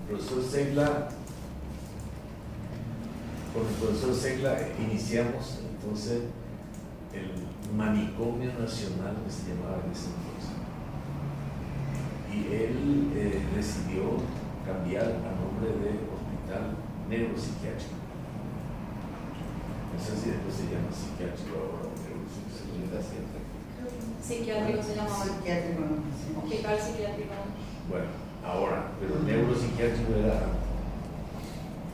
Profesor Segla, con el profesor Segla iniciamos entonces el manicomio nacional que se llamaba en ese entonces. Y él decidió cambiar a nombre de Hospital Neuropsiquiátrico. No sé si después se llama psiquiátrico ahora, neuropsiquiátrico. Psiquiátrico se llamaba. Psiquiátrico, no. Hospital psiquiátrico. Bueno, ahora, pero neuropsiquiátrico era antes.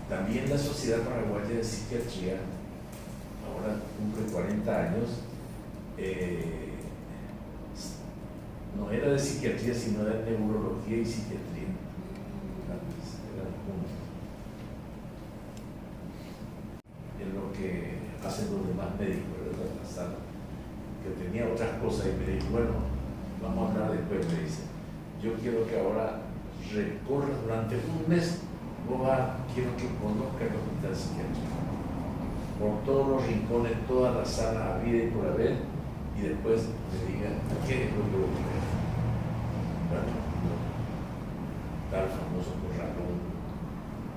También la Sociedad Paraguaya de Psiquiatría, ahora cumple 40 años, no era de psiquiatría, sino de neurología y psiquiatría. Antes eran juntos. Es lo que hacen los demás médicos, ¿verdad? La sala, que tenía otras cosas y me dijo, bueno, vamos a hablar después, me dice. Yo quiero que ahora recorra durante un mes, quiero que conozca el hospital psiquiátrico, por todos los rincones, todas las salas habida y por haber, y después me diga qué es lo que voy a ver. Bueno, está el famoso Corralón,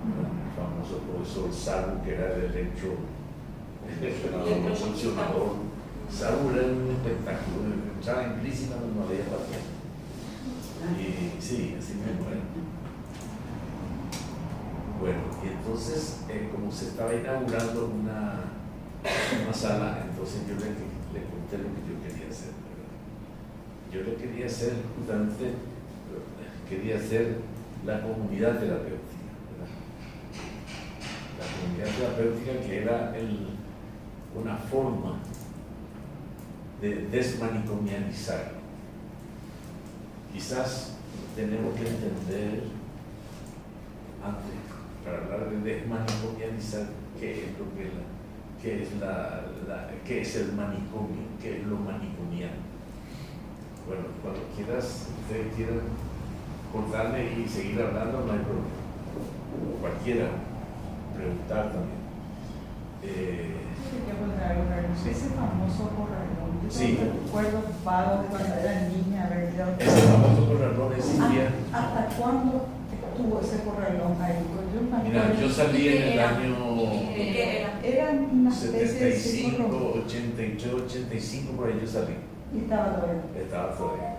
el famoso profesor Sabu, que era el electrofuncionador. Sabu era un espectáculo, entraba en crisis cuando no había paciente. Y sí, así mismo era. Bueno, y entonces, como se estaba inaugurando una sala, entonces yo le conté lo que yo quería hacer, ¿verdad? Yo le quería hacer, justamente, quería hacer la comunidad terapéutica, ¿verdad? La comunidad terapéutica que era una forma de desmanicomializar. Quizás tenemos que entender antes, para hablar de desmanicomializar, qué es el manicomio, qué es lo manicomial. Bueno, cuando ustedes quieran cortarme y seguir hablando, no hay problema. Cualquiera, preguntar también. Ese famoso Corralón, yo Sí. recuerdo vago de cuando era niña, haber ido. Ese famoso Corralón existía. ¿Hasta cuándo estuvo ese Corralón ahí? Mira, yo salí en el año Era una especie de 75, 83, 85, por ahí yo salí. Y estaba todavía. Estaba todavía.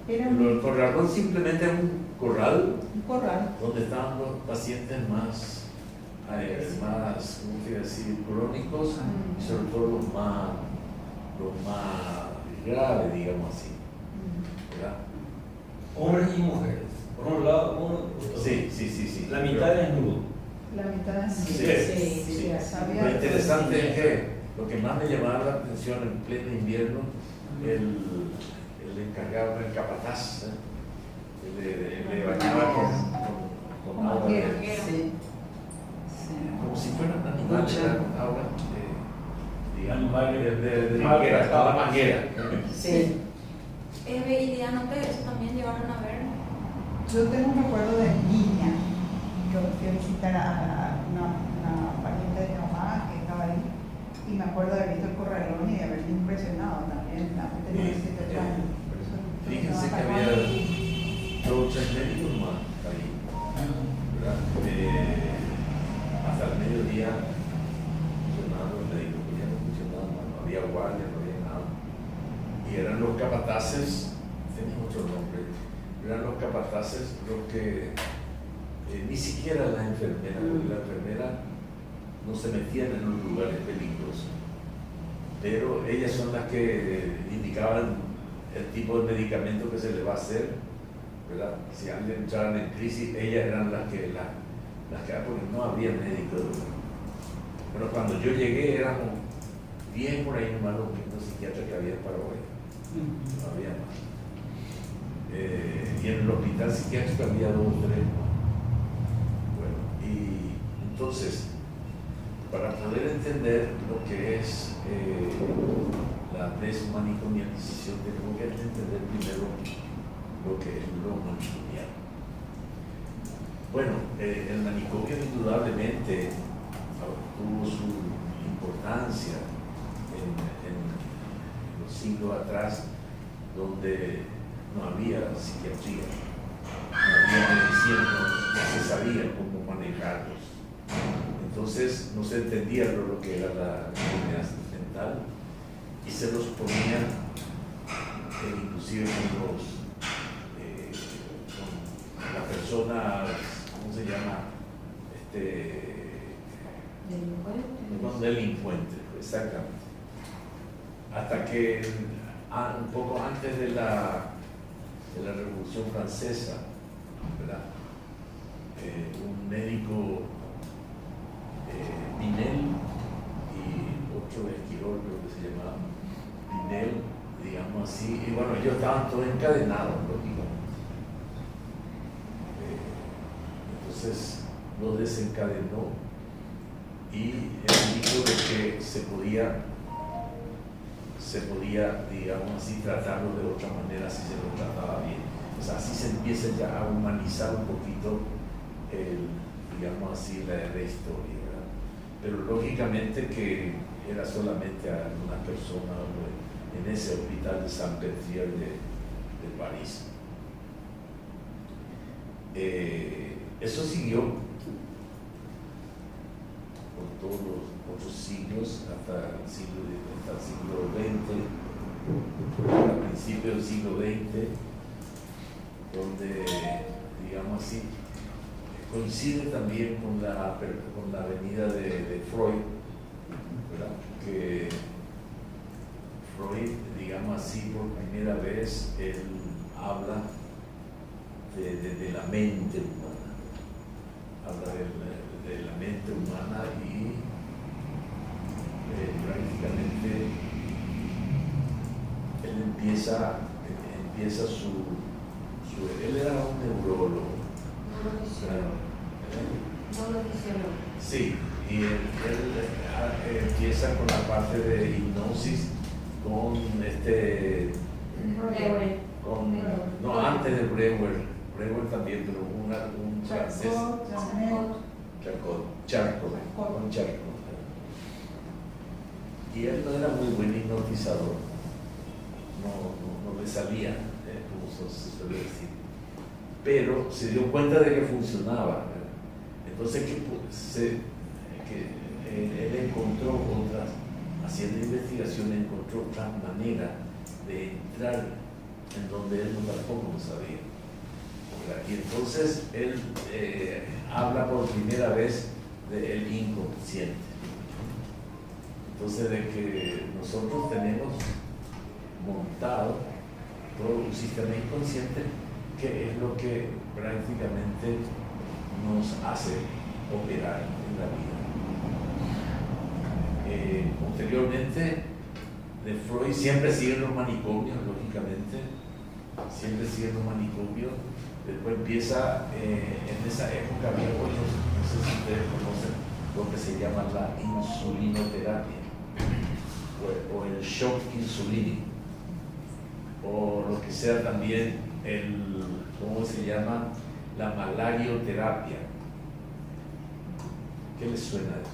Era El corralón simplemente era un corral un corral. donde estaban los pacientes más, ¿cómo quiero decir?, crónicos, y sobre todo los más graves, digamos así, ¿verdad? Hombres y mujeres. Por un lado, uno. Sí. La mitad desnudo. La mitad Sí. Lo interesante es que lo que más me llamaba la atención en pleno invierno, el encargado del capataz, le bañaba con agua como si fueran animales, con agua de manguera, cada manguera. Sí. Y Diana, ustedes también llevaron a ver. Yo tengo un recuerdo de niña, que fui a visitar a una pariente de mi mamá que estaba ahí, y me acuerdo de haber visto el Corralón y de haberme impresionado también, tenía 17 años. Fíjense que había 2 o 3 médicos más ahí, ¿verdad? Hasta el mediodía funcionaban los médicos, ya no funcionaban más, no había guardia, no había nada. Y eran los capataces, tenían otro nombre, eran los capataces los que ni siquiera las enfermeras, porque la enfermera no se metían en los lugares peligrosos, pero ellas son las que indicaban el tipo de medicamento que se le va a hacer, ¿verdad? Si alguien entraba en crisis, ellas eran las que porque no había médicos. Pero cuando yo llegué éramos 10 por ahí nomás los mismos psiquiatras que había en Paraguay, no había más. Y en el hospital psiquiátrico había 2 o 3 más. Bueno, y entonces, para poder entender lo que es la desmanicomialización, tenemos que entender primero lo que es lo manicomial. Bueno, el manicomio indudablemente tuvo su importancia en los siglos atrás, donde no había psiquiatría, no había no se sabía cómo manejarlos. Entonces no se entendía lo que era la enfermedad mental y se los ponían inclusive con las personas, ¿cómo se llama? Delincuentes, exactamente. Hasta que un poco antes de la Revolución Francesa, ¿verdad? Un médico, Pinel, y otro Esquirol, creo que se llamaba Pinel, digamos así, y bueno, ellos estaban todos encadenados, lógicamente. Entonces lo desencadenó y él dijo de que se podía, digamos así, tratarlo de otra manera si se lo trataba bien. O sea, así se empieza ya a humanizar un poquito, digamos así, la historia, ¿verdad? Pero lógicamente que era solamente a una persona en ese hospital de Saint-Pétri de París. Eso siguió por todos los otros siglos, hasta el siglo XX, a principios del siglo XX, donde, digamos así, coincide también con la venida de Freud, ¿verdad? Que Freud, digamos así, por primera vez, él habla de la mente humana, habla de la mente humana y prácticamente él empieza él era un neurólogo. Sí, y él empieza con la parte de hipnosis con antes de Breuer también, pero un francés, Charcot. Y él no era muy buen hipnotizador, no le salía, como se suele decir, pero se dio cuenta de que funcionaba, ¿verdad? Entonces él encontró haciendo investigación, encontró otra manera de entrar en donde él tampoco lo sabía. Y entonces él habla por primera vez del inconsciente. Entonces, de que nosotros tenemos montado todo un sistema inconsciente que es lo que prácticamente nos hace operar en la vida. Posteriormente, de Freud siempre siguen los manicomios, lógicamente, siempre siguen los manicomios. Después empieza, en esa época había otros, no sé si ustedes conocen, lo que se llama la insulinoterapia, o el shock insulínico, o lo que sea también ¿cómo se llama? La malarioterapia. ¿Qué les suena de eso?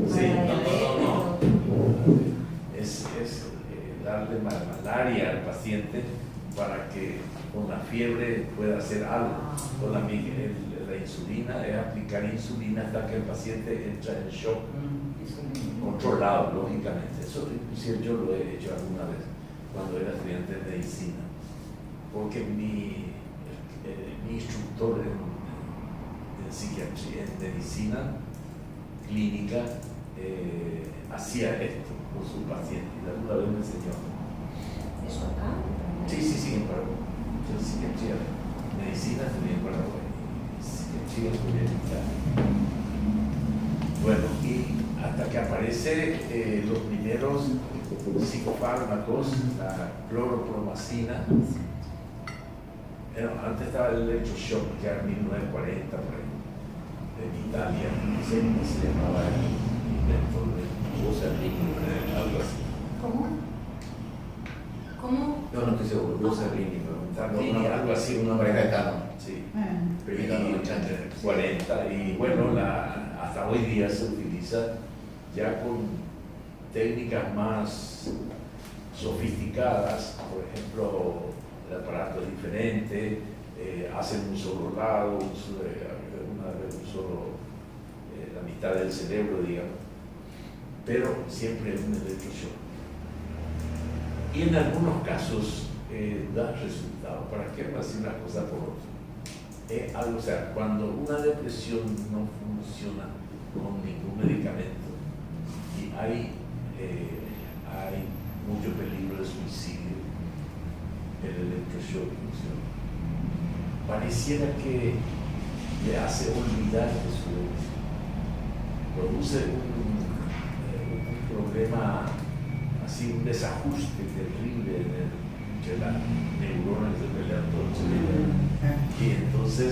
Sí, no. Es darle malaria al paciente para que con la fiebre pueda hacer algo. Con la insulina es aplicar insulina hasta que el paciente entra en shock controlado, lógicamente. Eso inclusive yo lo he hecho alguna vez cuando era estudiante de medicina, porque mi instructor en psiquiatría, en medicina clínica, hacía esto con su paciente y alguna vez me enseñó. ¿Eso acá? Sí, en Paraguay. Yo psiquiatría, medicina estudié en Paraguay, psiquiatría estudié en Italia. Bueno, y hasta que aparece los primeros psicofármacos, la cloropromacina. Antes estaba el electroshock, que era en 1940 por ahí, en Italia, no sé cómo se llamaba el inventor de algo así. ¿Cómo? No estoy seguro, Mussolini, Algo así, una Gaetano. Sí. Primero en los 40, y bueno, hasta hoy día se utiliza ya con técnicas más sofisticadas, por ejemplo, el aparato es diferente, hacen un solo lado, la mitad del cerebro, digamos, pero siempre es un electroshock. Y en algunos casos da resultado. ¿Para qué hacer una cosa por otra? O sea, cuando una depresión no funciona con ningún medicamento y hay mucho peligro de suicidio, el electroshock funciona. Pareciera que le hace olvidar de su depresión. Produce un problema, así un desajuste terrible entre las neuronas que se pelean todo el cerebro. Y entonces,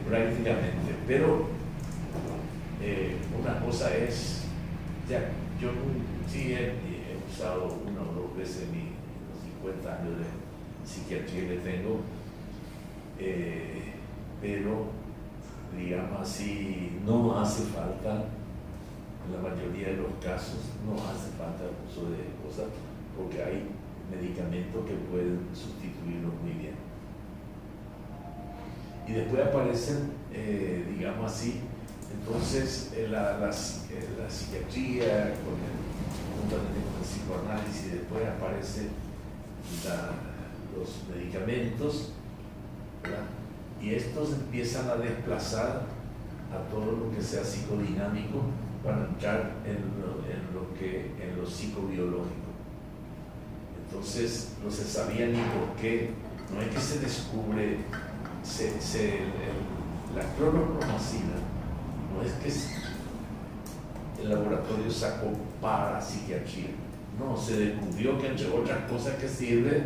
prácticamente, pero una cosa es, ya, yo sí he usado una o dos veces en los 50 años de psiquiatría que tengo, pero digamos así, no hace falta, en la mayoría de los casos, no hace falta el uso de cosas, porque hay medicamentos que pueden sustituirlos muy bien. Y después aparecen, digamos así, entonces la psiquiatría, juntamente con el psicoanálisis, después aparecen los medicamentos, ¿verdad? Y estos empiezan a desplazar a todo lo que sea psicodinámico para entrar en lo psicobiológico. Entonces no se sabía ni por qué, no es que se descubre, la clorpromazina, no es que el laboratorio sacó para psiquiatría, no, se descubrió que entre otras cosas que sirve,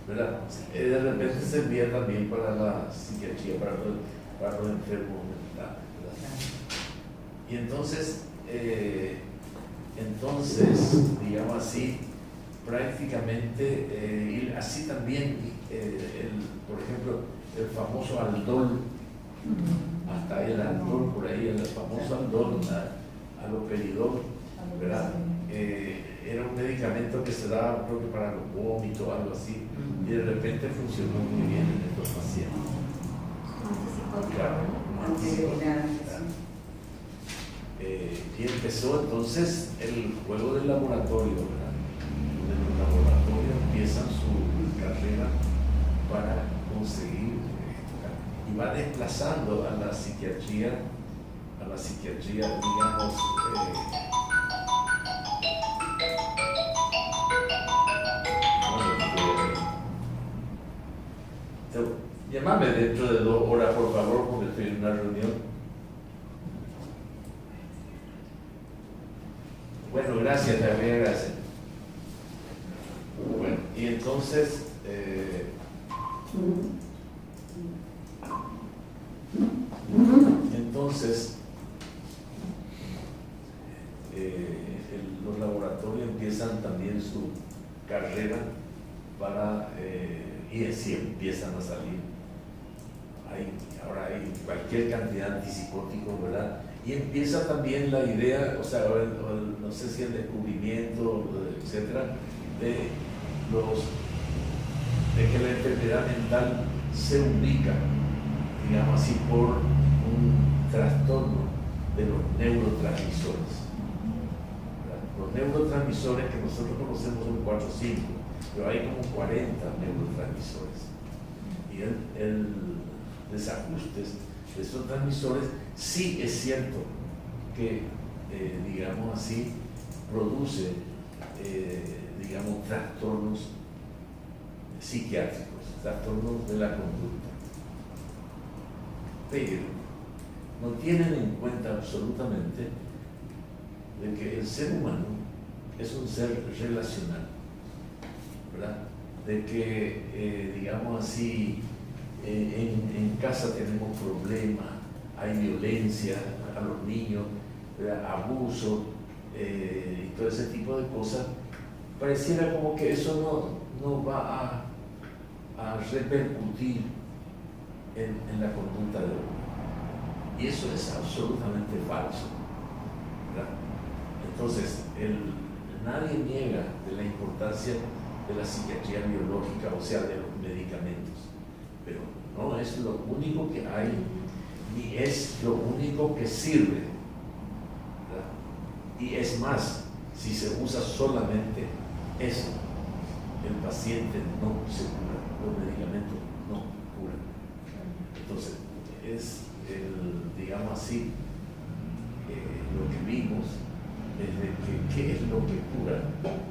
¿verdad? De repente servía también para la psiquiatría, para los enfermos mentales, ¿verdad? Y entonces, digamos así, prácticamente, y así también, por ejemplo, el famoso Aldol, hasta el Aldol, por ahí, el famoso Aldol, aloperidol, ¿verdad? Era un medicamento que se daba, creo que para los vómitos o algo así, y de repente funcionó muy bien en estos pacientes. Claro, un antipsicótico. Y empezó entonces el juego del laboratorio, ¿verdad? Donde los laboratorios empiezan su carrera para conseguir y va desplazando a la psiquiatría, digamos, llámame dentro de 2 horas, por favor, porque estoy en una reunión. Bueno, gracias, Gabriel, gracias. Bueno, y entonces, los laboratorios empiezan también su carrera para, y así empiezan a salir. Ahora hay cualquier cantidad de antipsicóticos, ¿verdad? Y empieza también la idea, o sea, no sé si el descubrimiento, etcétera, de que la enfermedad mental se ubica, digamos así, por un trastorno de los neurotransmisores. ¿Verdad? Los neurotransmisores que nosotros conocemos son 4 o 5, pero hay como 40 neurotransmisores. Y el desajustes de esos transmisores, sí es cierto que, digamos así, produce, digamos, trastornos psiquiátricos, trastornos de la conducta. Pero no tienen en cuenta absolutamente de que el ser humano es un ser relacional, ¿verdad? De que, digamos así, en casa tenemos problemas, hay violencia a los niños, ¿verdad? Abuso, y todo ese tipo de cosas. Pareciera como que eso no va a repercutir en la conducta de uno. Y eso es absolutamente falso, ¿verdad? Entonces, nadie niega de la importancia de la psiquiatría biológica, o sea, de los medicamentos. Pero no es lo único que hay, ni es lo único que sirve, ¿verdad? Y es más, si se usa solamente eso, el paciente no se cura, los medicamentos no curan. Entonces, es digamos así, lo que vimos es de que qué es lo que cura,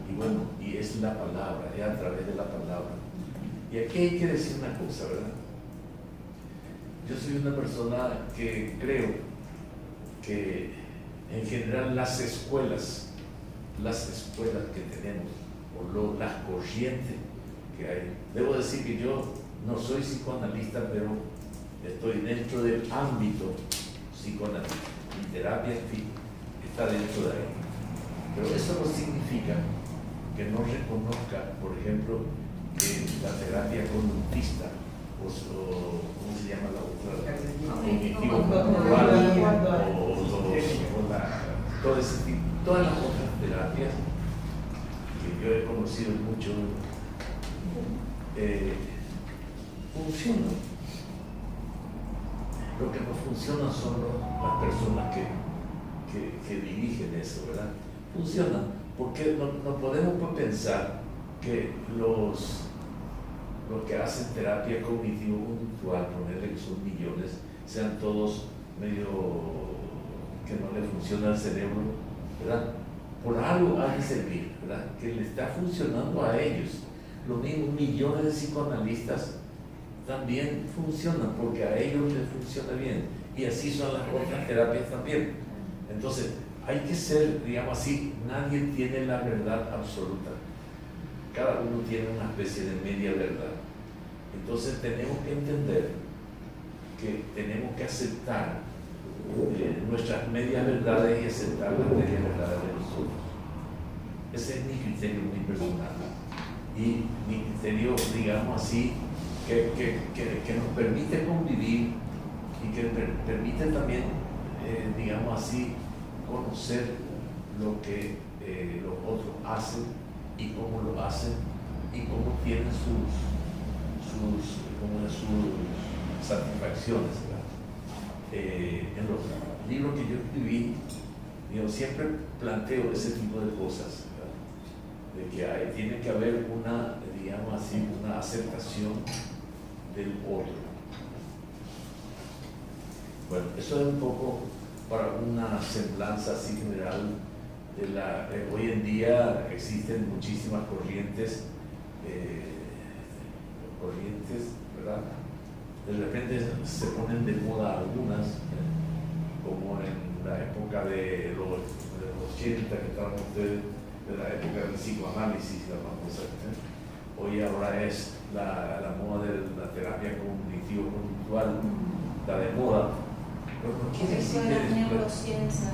y bueno, y es la palabra, es a través de la palabra. Y aquí hay que decir una cosa, ¿verdad? Yo soy una persona que creo que en general las escuelas que tenemos, o las corrientes que hay, debo decir que yo no soy psicoanalista, pero estoy dentro del ámbito psicoanalítico. Mi terapia, en fin, está dentro de ahí. Pero eso no significa que no reconozca, por ejemplo, que la terapia conductista, o ¿cómo se llama la otra? Cognitivo-conductual, todo ese tipo, todas las otras terapias que yo he conocido mucho, funcionan. Lo que no funciona son las personas que dirigen eso, ¿verdad? Funcionan, porque no podemos pensar que los que hacen terapia cognitivo-conductual, ponerle que son millones, sean todos medio que no le funciona el cerebro, ¿verdad? Por algo ha de servir, ¿verdad? Que le está funcionando a ellos. Los mismos millones de psicoanalistas también funcionan porque a ellos les funciona bien, y así son las otras terapias también. Entonces hay que ser, digamos así, nadie tiene la verdad absoluta, cada uno tiene una especie de media verdad. Entonces tenemos que entender que tenemos que aceptar nuestras medias verdades y aceptar las medias verdades de nosotros. Ese es mi criterio muy personal, y mi criterio, digamos así, que nos permite convivir y que permite también, digamos así, conocer lo que los otros hacen y cómo lo hacen y cómo tienen sus satisfacciones, ¿verdad? En los libros que yo escribí, yo siempre planteo ese tipo de cosas, ¿verdad? De que tiene que haber una, digamos así, una aceptación del otro. Bueno, eso es un poco para una semblanza así general de hoy en día existen muchísimas corrientes, ¿verdad? De repente se ponen de moda algunas, como en la época de los 80 que estaban ustedes, de la época del psicoanálisis, la famosa. Hoy ahora es la moda de la terapia cognitivo-conductual, la de moda. Pero no quiere decir de la neurociencia,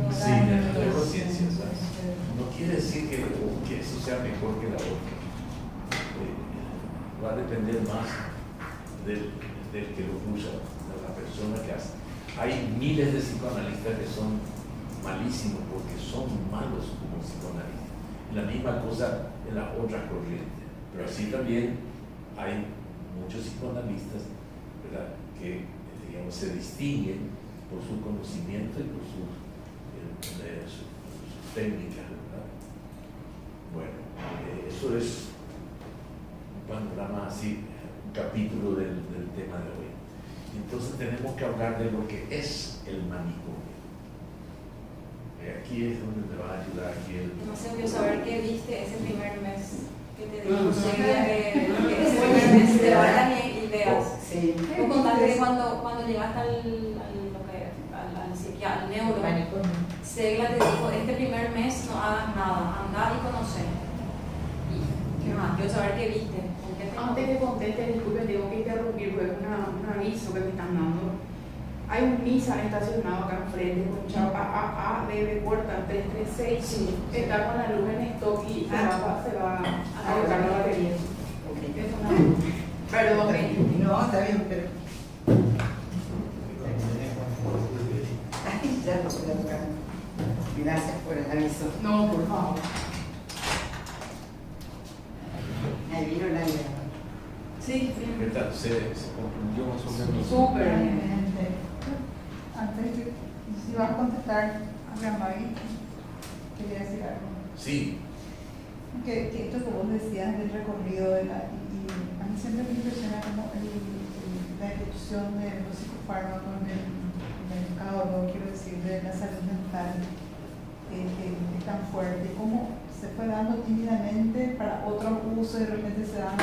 sí, de la neurociencia, ¿sabes? No quiere decir que eso sea mejor que la otra. Va a depender más del que lo usa, de la persona que hace. Hay miles de psicoanalistas que son malísimos porque son malos como psicoanalistas. La misma cosa en las otras corrientes. Pero así también hay muchos psicoanalistas, ¿verdad?, que, digamos, se distinguen por su conocimiento y por sus técnicas, ¿verdad? Bueno, eso es un panorama así, un capítulo del tema de hoy. Entonces tenemos que hablar de lo que es el manicomio. Aquí es donde te va a ayudar aquí el... No sé, quiero saber qué viste ese primer mes que te digo. Ese primer mes te vayas y veas. Sí. Tú contaste que cuando llegaste al neuro, Segla te dijo, este primer mes no hagas nada, andá y conoce. ¿Y qué más? Quiero saber qué viste. Antes de conteste, disculpe, tengo que interrumpir porque es un aviso que me están dando. Hay un Nissan estacionado acá enfrente con chapa AAB puerta 336. Sí. Está con la luz en stock y se va a colocar la batería. Perdón. No, está bien, pero... Ay, ya lo puedo tocar. Gracias por el aviso. No, por favor. se vino el aire. Sí, ¿Qué tal? ¿Se concluyó más o menos? súper. Realmente. Antes que, si vas a contestar a Jean-Marie, quería decir algo. Sí, Que esto que vos decías del recorrido de y a mí siempre me impresiona como la evolución de los psicofármacos en el mercado, quiero decir, de la salud mental, es tan fuerte, cómo se fue dando tímidamente para otros usos y de repente se dan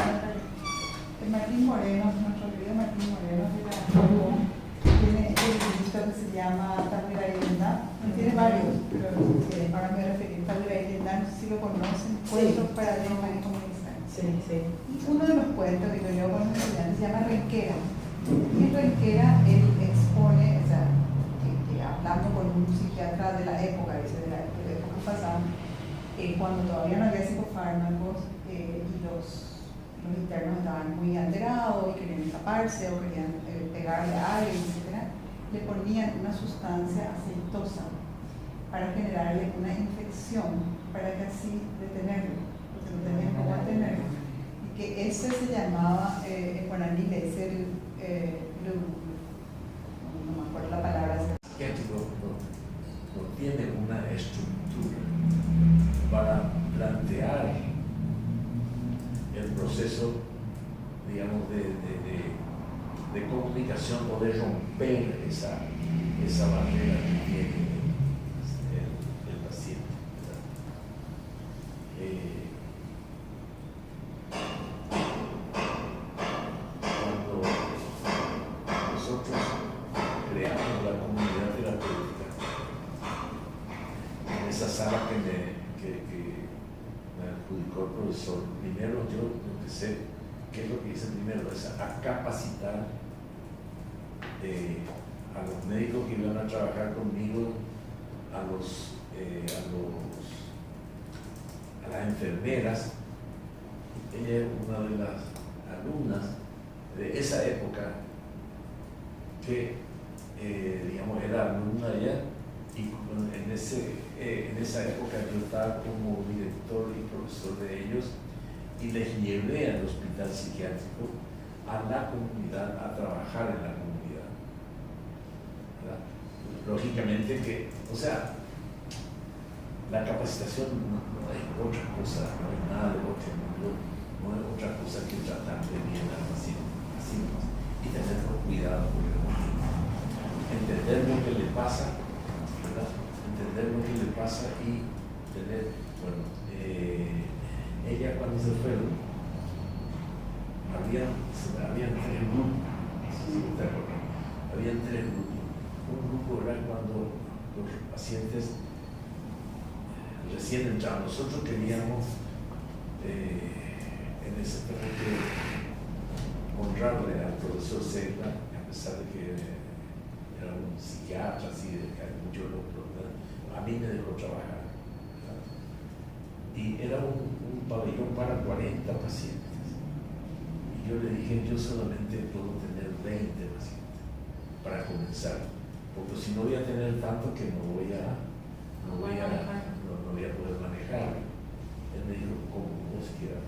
el Martín Moreno, nuestro querido Martín Moreno de la tiene este librito que se llama Tabla y Leyenda, tiene varios, pero ahora me voy a referir a Tabla y Leyenda, no sé si lo conocen, cuentos para leer y comunizar. Sí, sí. Y uno de los cuentos que yo leo con los estudiantes se llama Renquera. Y en Renquera él expone, o sea, que hablando con un psiquiatra de la época, dice, de la época pasada, cuando todavía no había psicofármacos y los internos estaban muy alterados y querían escaparse o querían pegarle a alguien, etc., le ponían una sustancia aceitosa para generarle una infección, para que así detenerlo, porque no tenían cómo detenerlo. Y que ese se llamaba, en guaraní le dice no me acuerdo la palabra. psiquiátrico no tiene una estructura para plantear el proceso, digamos, de comunicación o de romper esa barrera que tiene el paciente, ¿verdad? Cuando nosotros creamos la comunidad terapéutica, en esa sala que me adjudicó el profesor, primero yo empecé, ¿qué es lo que hice primero? Es a capacitar a los médicos que iban a trabajar conmigo, a las enfermeras. Ella es una de las alumnas de esa época que, digamos, era alumna ella, y en esa época yo estaba como director y profesor de ellos y les llevé al hospital psiquiátrico a la comunidad, a trabajar en la comunidad, ¿verdad? Lógicamente que, o sea, la capacitación no es otra cosa, no es nada de otro mundo, no es otra cosa que tratar de bien al paciente, así nomás, y tener cuidado con el paciente, entender lo que le pasa, ¿verdad? Entender lo que le pasa y tener, bueno, ella cuando se fueron, habían 3 grupos, no sé si te acuerdas, habían 3 grupos. Un grupo era cuando los pacientes recién entraban. Nosotros queríamos en ese momento honrarle al profesor Segla, a pesar de que era un psiquiatra, así de que mucho a mí me dejó trabajar, ¿verdad? Y era un pabellón para 40 pacientes. Y yo le dije, yo solamente puedo tener 20 pacientes para comenzar, porque si no voy a tener tanto que no voy a poder manejar. Él me dijo, como vos quieras.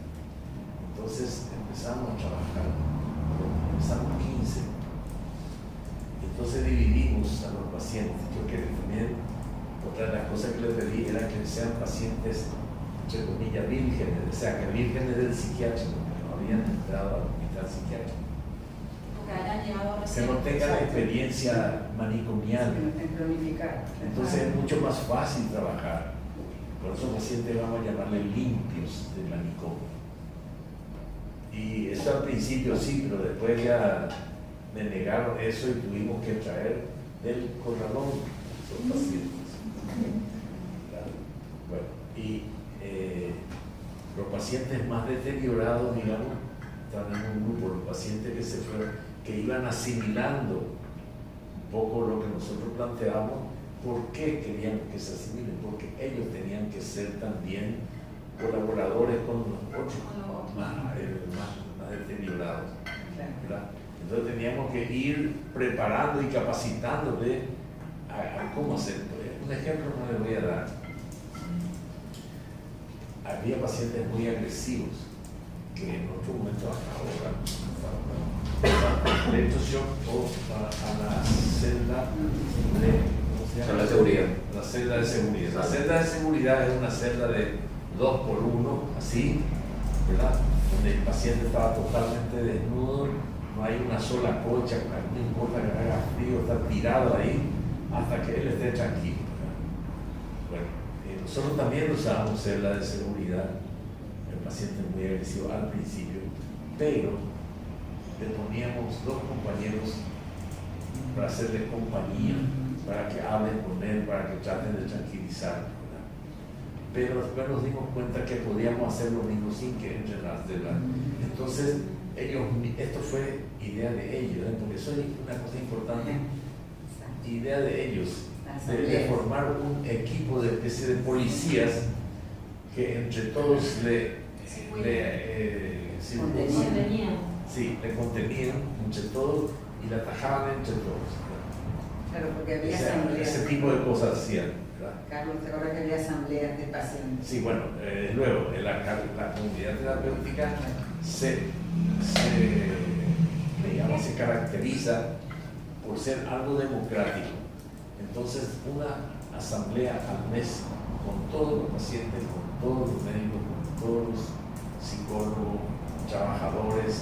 Entonces empezamos a trabajar, empezamos 15. Entonces dividimos a los pacientes. Yo que también, otra de las cosas que le pedí era que sean pacientes, entre comillas, vírgenes, o sea, que vírgenes del psiquiátrico, que no habían entrado al hospital psiquiátrico. Que hayan llegado Que recién. no tengan la experiencia manicomial. Entonces es mucho más fácil trabajar. Por esos pacientes vamos a llamarle limpios de manicomio. Y eso al principio sí, pero después ya me negaron eso y tuvimos que traer del corralón esos pacientes. Claro. Bueno, y los pacientes más deteriorados, digamos, estaban en un grupo, los pacientes que iban asimilando un poco lo que nosotros planteamos. ¿Por qué querían que se asimilen? Porque ellos tenían que ser también colaboradores con los otros más deteriorados, ¿verdad? Entonces teníamos que ir preparando y capacitándole a cómo hacer. Un ejemplo no le voy a dar. Había pacientes muy agresivos que otro momento hasta ahora. De hecho, yo a la celda de, ¿cómo se llama? Celda de seguridad. La celda de seguridad. La celda de seguridad es una celda de 2 por 1, así, ¿verdad? Donde el paciente estaba totalmente desnudo, no hay una sola colcha, no importa que haga frío, está tirado ahí hasta que él esté tranquilo, ¿verdad? Bueno, nosotros también usábamos celda de seguridad, el paciente muy agresivo al principio, pero le poníamos 2 compañeros para hacerle compañía, para que hablen con él, para que traten de tranquilizarlo, ¿verdad? Pero después nos dimos cuenta que podíamos hacer lo mismo sin que entren las de la... Entonces, esto fue idea de ellos, ¿eh? Porque eso es una cosa importante, idea de ellos, de formar un equipo de especie de policías que entre todos le contenían entre todos y le atajaban entre todos. Claro, porque había asambleas. Ese tipo de cosas hacían, ¿verdad? Carlos, ¿te acuerdas que había asambleas de pacientes? Sí, bueno, luego la comunidad terapéutica se caracteriza por ser algo democrático. Entonces, una asamblea al mes con todos los pacientes, con todos los médicos, con todos los psicólogos, trabajadores,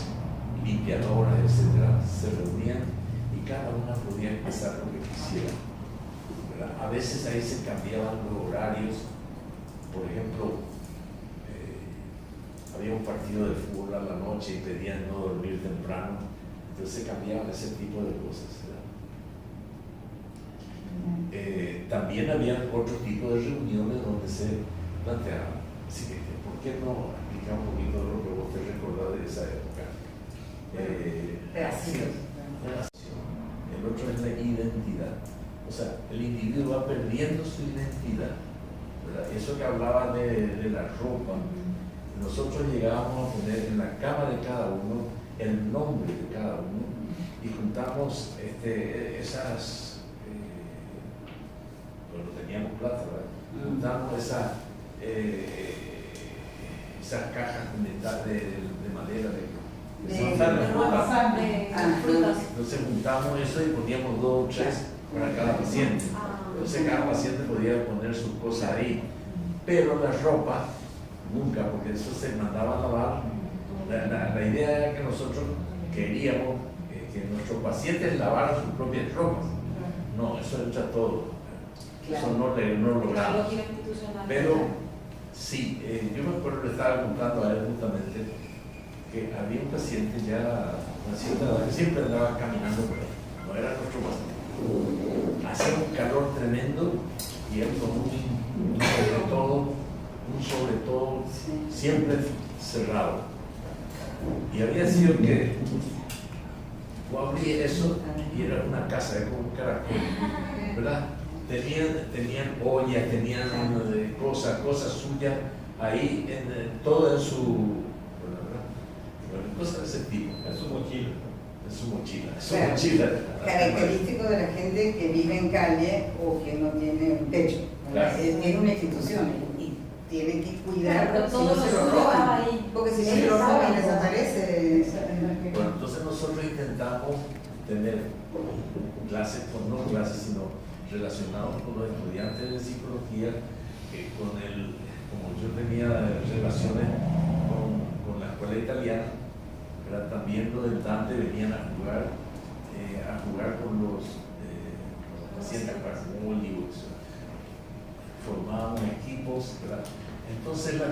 limpiadoras, etcétera, se reunían y cada una podía empezar lo que quisiera, ¿verdad? A veces ahí se cambiaban los horarios. Por ejemplo, había un partido de fútbol a la noche y pedían no dormir temprano, entonces se cambiaban ese tipo de cosas, ¿verdad? También había otro tipo de reuniones donde se planteaba, así que, ¿por qué no explicar un poquito de lo que vos te recordás de esa época? Pedacitos. El otro es la identidad. O sea, el individuo va perdiendo su identidad, ¿verdad? Eso que hablaba de la ropa, nosotros llegábamos a poner en la cama de cada uno el nombre de cada uno y juntamos esas, cuando teníamos plata, ¿verdad? Juntamos esas cajas de madera de frutas. Entonces juntamos eso y poníamos 2 o 3 para cada paciente. Entonces cada paciente podía poner sus cosas ahí. Pero la ropa, nunca, porque eso se mandaba a lavar. La idea era que nosotros queríamos que nuestros pacientes lavaran sus propias ropas. No, eso entra todo. Claro. Eso no logramos. Algo institucional. Pero sí, yo me acuerdo, le estaba contando a él justamente que había un paciente ya una cierta edad que siempre andaba caminando por ahí, no era nuestro paciente. Hacía un calor tremendo y él con un sobre todo siempre cerrado. Y había sido que abrí eso y era una casa, era como un caracol, ¿verdad? Tenían ollas, tenían cosas suyas ahí, todo en su... cosas de ese tipo. En su mochila. En su mochila. Claro, característico de la gente que vive en calle o que no tiene un techo. Claro. Tiene una institución y tiene que cuidar, pero si todo no se lo lo estaba roban. ahí. Porque si no se lo roban y desaparece. Bueno, entonces nosotros intentamos tener clases, no clases, sino relacionados con los estudiantes de psicología, como yo tenía relaciones con la escuela italiana, ¿verdad? También los del Dante venían a jugar con los pacientes para Hollywood, formábamos equipos, ¿verdad? Entonces la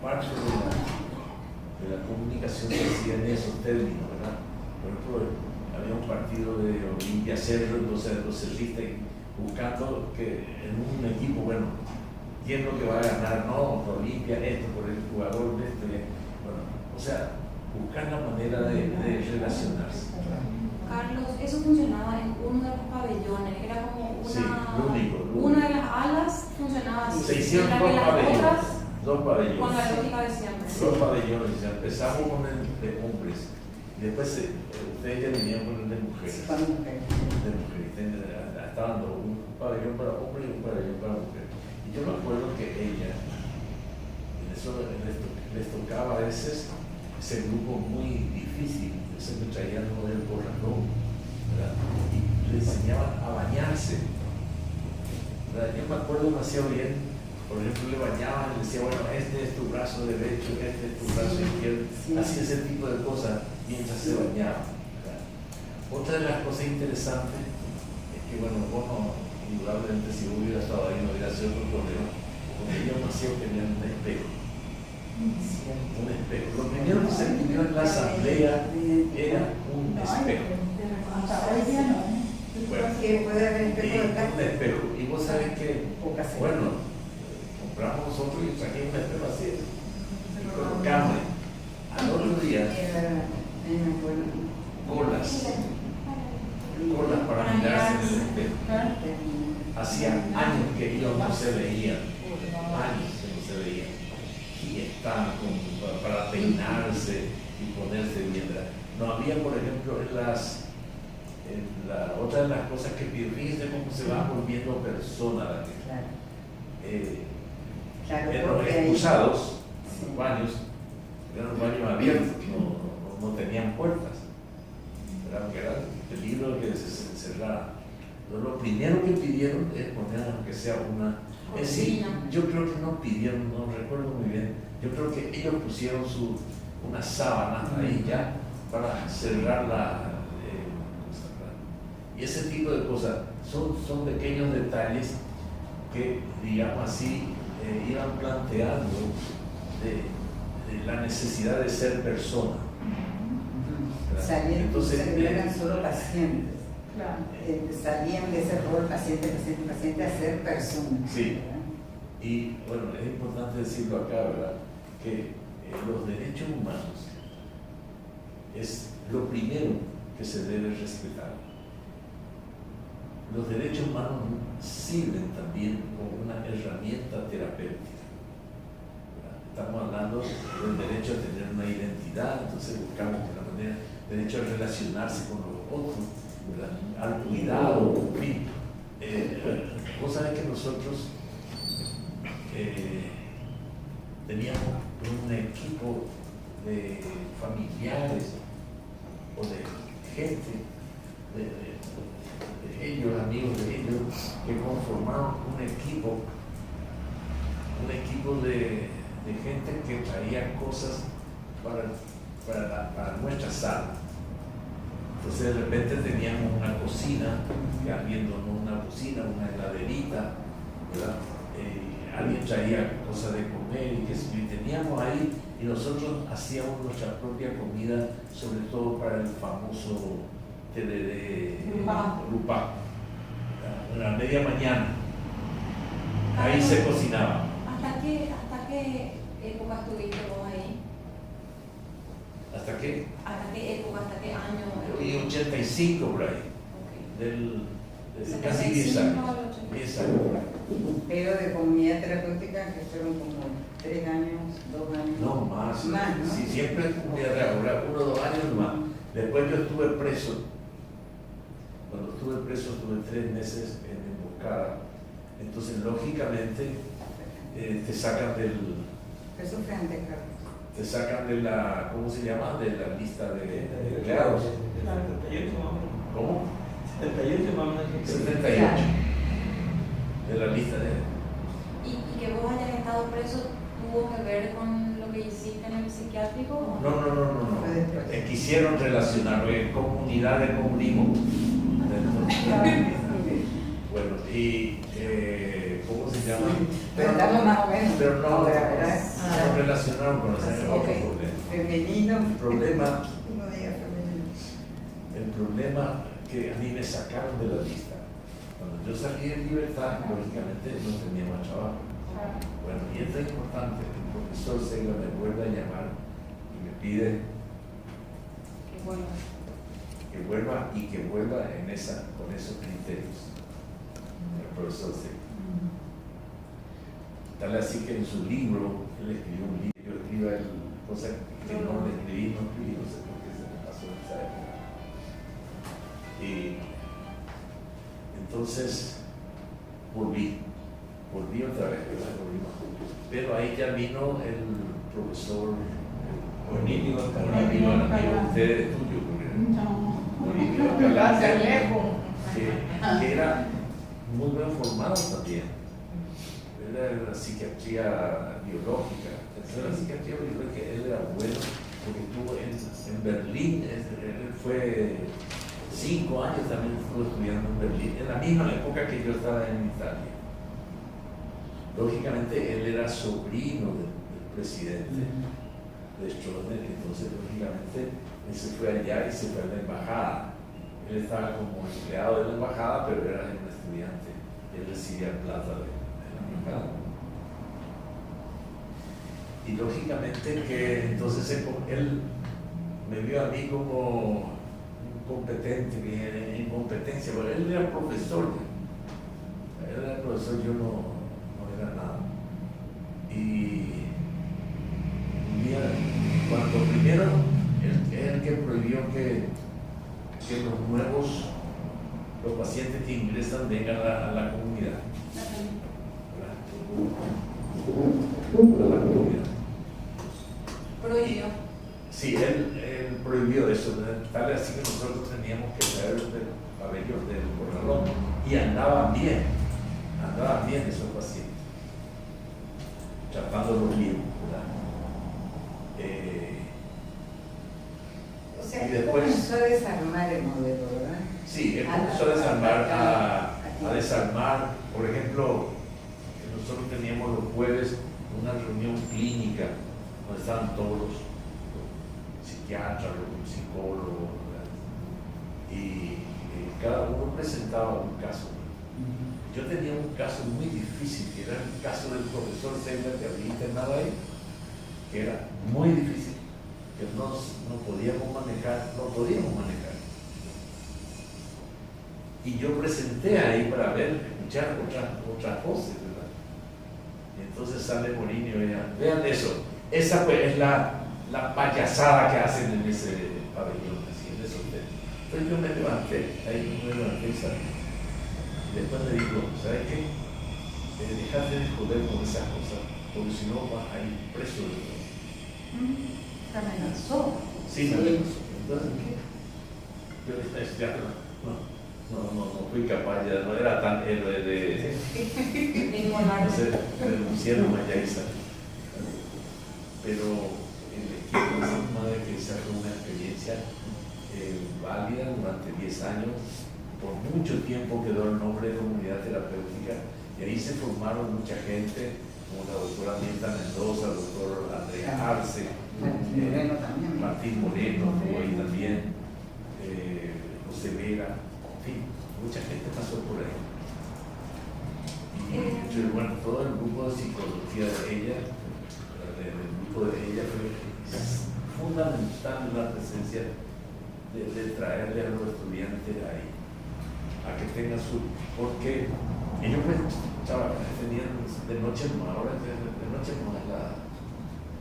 parte de la comunicación se hacía en esos términos, ¿verdad? Por ejemplo, había un partido de Olimpia Cerro, entonces los cerristas buscando que en un equipo, bueno, ¿quién es lo que va a ganar? No, por Olimpia, esto, por el jugador, bueno, o sea, buscar la manera de relacionarse. Carlos, eso funcionaba en uno de los pabellones, era como una... Sí, lo único. Una de las alas funcionaba así. Se hicieron mientras que las otras, dos pabellones. con la lógica de siempre. 2 pabellones, ya empezamos con el de hombres, y después ustedes ya venían con el de mujeres. Estaban un pabellón para hombres y un pabellón para mujeres. Y yo me acuerdo que ella, en esto les tocaba a veces ese grupo muy difícil, se me traían lo del corralón, ¿verdad? Y le enseñaban a bañarse, ¿verdad? Yo me acuerdo demasiado bien, por ejemplo, le bañaban y le decía, bueno, este es tu brazo derecho, este es tu brazo izquierdo, así ese tipo de cosas mientras se bañaban, ¿verdad? Otra de las cosas interesantes es que, bueno, vos no, indudablemente si vos hubieras estado ahí no hubiera sido otro problema, porque ellos nació tenían un espejo. Un espejo. Lo primero que se pidió en la asamblea era un espejo. Hasta hoy día no. Bueno, Que puede haber espejo de un casa. espejo. Y vos sabés que, Pocas. bueno, compramos nosotros y trajimos un espejo así. Y colocamos al otro día colas para mirarse en el espejo. Hacía años que ellos no se veían. Años que no se veían. Y estaban para peinarse y ponerse bien. No había, por ejemplo, otra de las cosas que fíjense cómo se va volviendo persona la gente. En los excusados, los baños, eran baños abiertos, no tenían puertas. Era el peligro de que se encerrara. Lo primero que pidieron es poner, aunque sea una. Es decir, yo creo que no pidieron, no recuerdo muy bien, yo creo que ellos pusieron una sábana ahí ya para cerrar y ese tipo de cosas son pequeños detalles que, digamos así, iban planteando de la necesidad de ser persona. Entonces, no eran solo pacientes. Claro. Salían de ese rol paciente a ser personas. Sí. Y bueno, es importante decirlo acá, ¿verdad? Que los derechos humanos es lo primero que se debe respetar. Los derechos humanos sirven también como una herramienta terapéutica, ¿verdad? Estamos hablando del derecho a tener una identidad, entonces buscamos una manera, derecho a relacionarse con los otros, ¿verdad? Al cuidado, en fin. Vos sabés que nosotros teníamos un equipo de familiares o de gente, de ellos, amigos de ellos, que conformaron un equipo de gente que traía cosas para nuestra sala. Entonces de repente teníamos una cocina, que alguien donó una cocina, una heladerita, ¿verdad? Alguien traía cosas de comer y teníamos ahí, y nosotros hacíamos nuestra propia comida, sobre todo para el famoso Lupá. A la media mañana, ahí se cocinaba. ¿Hasta qué época estuviste vos ahí? ¿Hasta qué? ¿Hasta qué época, hasta qué año? Y 85 por ahí. Okay. Casi 10 años. 10 años. Pero de comunidad terapéutica que fueron como 3 años, 2 años. No, más. Más, ¿no? Sí, siempre comunidad terapéutica, 1 o 2 años más. Después yo estuve preso. Cuando estuve preso estuve 3 meses en emboscada. Entonces, lógicamente, te sacan Eso fue antes, claro. te sacan de la, ¿cómo se llama? De la lista de empleados. ¿Cómo? 78 más o menos. 78. De la lista de... ¿Y que vos hayas estado preso tuvo que ver con lo que hiciste en el psiquiátrico? No. Quisieron relacionarlo en comunidad de comunismo. Bueno, y ¿cómo se llama? Pero estamos más o menos. Pero no, ¿verdad? no relacionaron con otro problema. Femenino. El problema, No diga femenino. el problema que a mí me sacaron de la lista. Cuando yo salí en libertad, lógicamente no tenía más trabajo. Bueno, y esto es importante. El profesor Segla me vuelve a llamar y me pide que vuelva y que vuelva con esos criterios. El profesor Segla. Tal así que en su libro, él escribió un libro, yo escribo cosas que no le escribí, no sé por qué se me pasó en esa época. Y entonces volví otra vez, pero ahí ya vino el profesor Bonilio Alcalá. Bonilio, amigo de tuyo, No. Bonilio Va a Alcalá, ser lejos. que era muy bien formado también. Era la psiquiatría biológica. Entonces, la psiquiatría biológica, él era bueno porque estuvo en Berlín, él fue 5 años también estuvo estudiando en Berlín, en la misma época que yo estaba en Italia. Lógicamente, él era sobrino del presidente de Stroessner, entonces, lógicamente, él se fue allá y se fue a la embajada. Él estaba como empleado de la embajada, pero era un estudiante. Él recibía plata de la embajada. Y lógicamente que entonces él me vio a mí como incompetente, en incompetencia, pero él era profesor. Él era profesor, yo no era nada. Y un día, cuando primero, él que prohibió que los pacientes que ingresan vengan a la comunidad. A la comunidad. Prohibió. Sí, él prohibió eso, tal así que nosotros teníamos que traer del pabellón del corralón y andaban bien esos pacientes, tratándolos bien, ¿verdad? O sea, Y después- comenzó a desarmar el modelo, ¿verdad? Sí, él comenzó a desarmar, por ejemplo, nosotros teníamos los jueves una reunión clínica donde estaban todos los psiquiatras, los psicólogos, ¿verdad? Y cada uno presentaba un caso. Yo tenía un caso muy difícil, que era el caso del profesor Segler que había internado ahí, que era muy difícil, que no podíamos manejar. Y yo presenté ahí para escuchar otras voces, ¿verdad? Y entonces sale Morinho y ella, vean eso, esa pues es la payasada que hacen en ese pabellón, así, en ese hotel. Entonces yo me levanté y salí. Y después le digo, ¿sabes qué? Dejate de joder con esas cosas, porque si no vas a ir preso de todo. Se amenazó. Sí, me amenazó. Entonces, ¿qué? Yo dije, ya no fui capaz, ya no era tan héroe de ser renunciaron a Yaiza. Pero quiero decir de que esa fue una experiencia válida durante 10 años. Por mucho tiempo quedó el nombre de comunidad terapéutica y ahí se formaron mucha gente, como la doctora Mirta Mendoza, el doctor Andrea Arce, Martín Moreno también. Martín Moreno estuvo ahí también, José Vera, en fin, mucha gente pasó por ahí. Y bueno, todo el grupo de psicología de ella, el grupo de ella fue fundamental la presencia de traerle a los estudiantes ahí, a que tengan porque ellos pues tenían de noche no, ahora de noche no es la...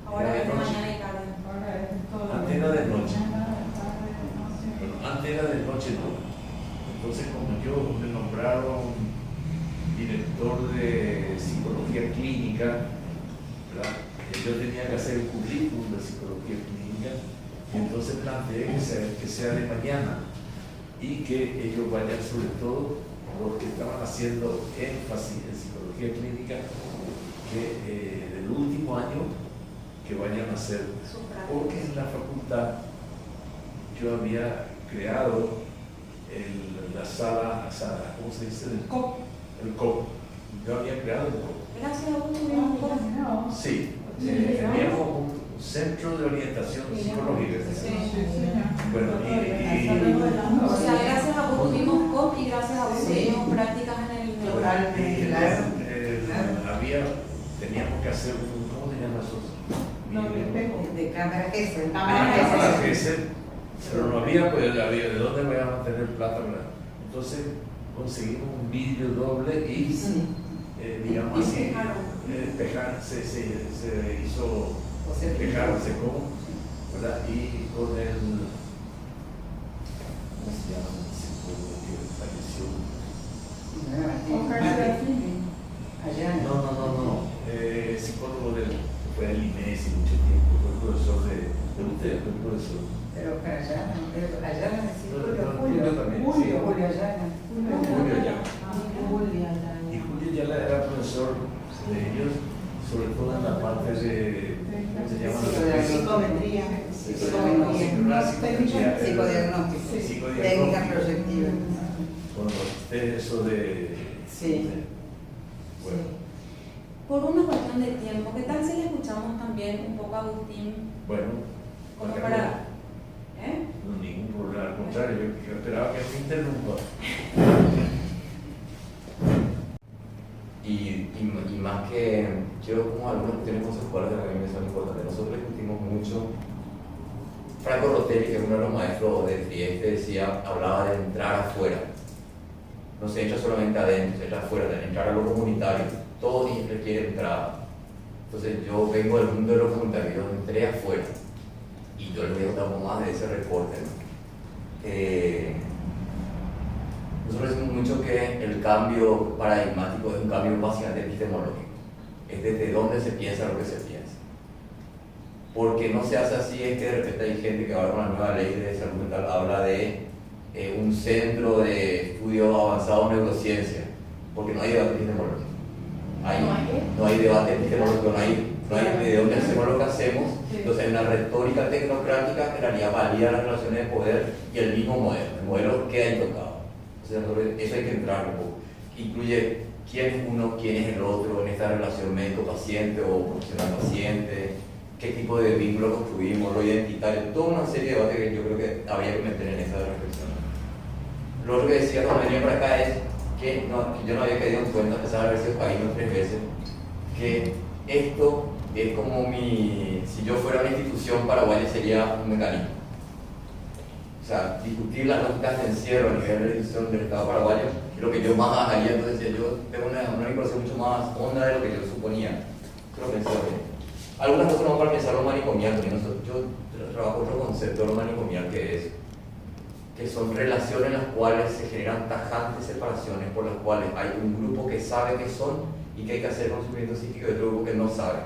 Ahora es de noche. mañana y tarde. Ahora es todo. Antes era de noche. Mañana, tarde, noche. Bueno, antes era de noche no. Entonces como yo me nombraron director de psicología clínica, ¿verdad? Yo tenía que hacer el currículum de psicología clínica y entonces planteé que sea de mañana y que ellos vayan, sobre todo los que estaban haciendo énfasis en psicología clínica, que del último año que vayan a hacer, porque en la facultad yo había creado la sala, ¿cómo se dice? El COP. Yo había creado el COP. Gracias a vos tuvimos cosas. Sí, teníamos un centro de orientación psicológica. Bueno, O sea, gracias a vos tuvimos COP y gracias a vos tuvimos prácticas en el Totalmente, claro. Teníamos que hacer ¿cómo se llama eso? De cámara Gesell. Cámara Gesell, pero no había, pues ¿de dónde voy a mantener plata? ¿Verdad? Entonces conseguimos un vidrio doble y digamos así, se hizo despejar, secó, ¿verdad? Y con el, ¿cómo se llama? El psicólogo que falleció. Allá. No, psicólogo del fue al INES y mucho tiempo, fue profesor de usted, fue profesor. Pero para allá, Ayala, sí, Julio también, sí. Julio Ayala. Julio ya. Julia, Y Julio ya era profesor de ellos, sobre todo en la parte de, ¿cómo se llama? Psicometría. Psicodiagnóstico. Psicodiagnóstico. Técnicas proyectivas. Bueno, eso de... Sí. Bueno, Por una cuestión de tiempo, ¿qué tal si le escuchamos también un poco a Agustín? bueno, Como acá para... ¿Eh? no, ningún problema, al contrario, yo esperaba que me interrumpa. Y más que yo como algunas cuestiones conceptuales que a mí me son importantes, nosotros discutimos mucho. Franco Rotelli, que es uno de los maestros de Trieste, decía, hablaba de entrar afuera. No se entra solamente adentro, se entra afuera, de entrar a lo comunitario. Todo requiere entrada. Entonces yo vengo del mundo de lo comunitario, yo entré afuera. Y yo les voy a contar un poco más de ese reporte, ¿no? Nosotros decimos mucho que el cambio paradigmático es un cambio básicamente epistemológico. Es desde dónde se piensa lo que se piensa. Porque no se hace así, es que de repente hay gente que ahora con la nueva ley de salud mental habla de un centro de estudio avanzado en neurociencia, porque no hay debate epistemológico. No hay debate epistemológico, no hay de dónde hacemos lo que hacemos. Entonces, en la retórica tecnocrática, en realidad valida las relaciones de poder y el mismo modelo. El modelo queda intocado. Entonces, eso hay que entrar un poco. Incluye quién es uno, quién es el otro en esta relación médico-paciente o profesional-paciente, qué tipo de vínculo construimos, lo identitario, toda una serie de debates que yo creo que habría que meter en esa reflexión. Lo otro que decía cuando venía para acá es que yo no había caído en cuenta, a pesar de haber sido caído 3 veces, que esto es como si yo fuera una institución paraguaya sería un mecanismo. O sea, discutir las lógicas de encierro a nivel de la institución del Estado paraguayo es lo que yo más haría. Entonces yo tengo una vinculación mucho más honda de lo que yo suponía. Creo que pensaba bien. Algunas cosas no para pensar lo manicomial, yo trabajo otro concepto de lo manicomial que son relaciones en las cuales se generan tajantes separaciones por las cuales hay un grupo que sabe qué son y que hay que hacer con su sufrimiento psíquico y otro grupo que no sabe.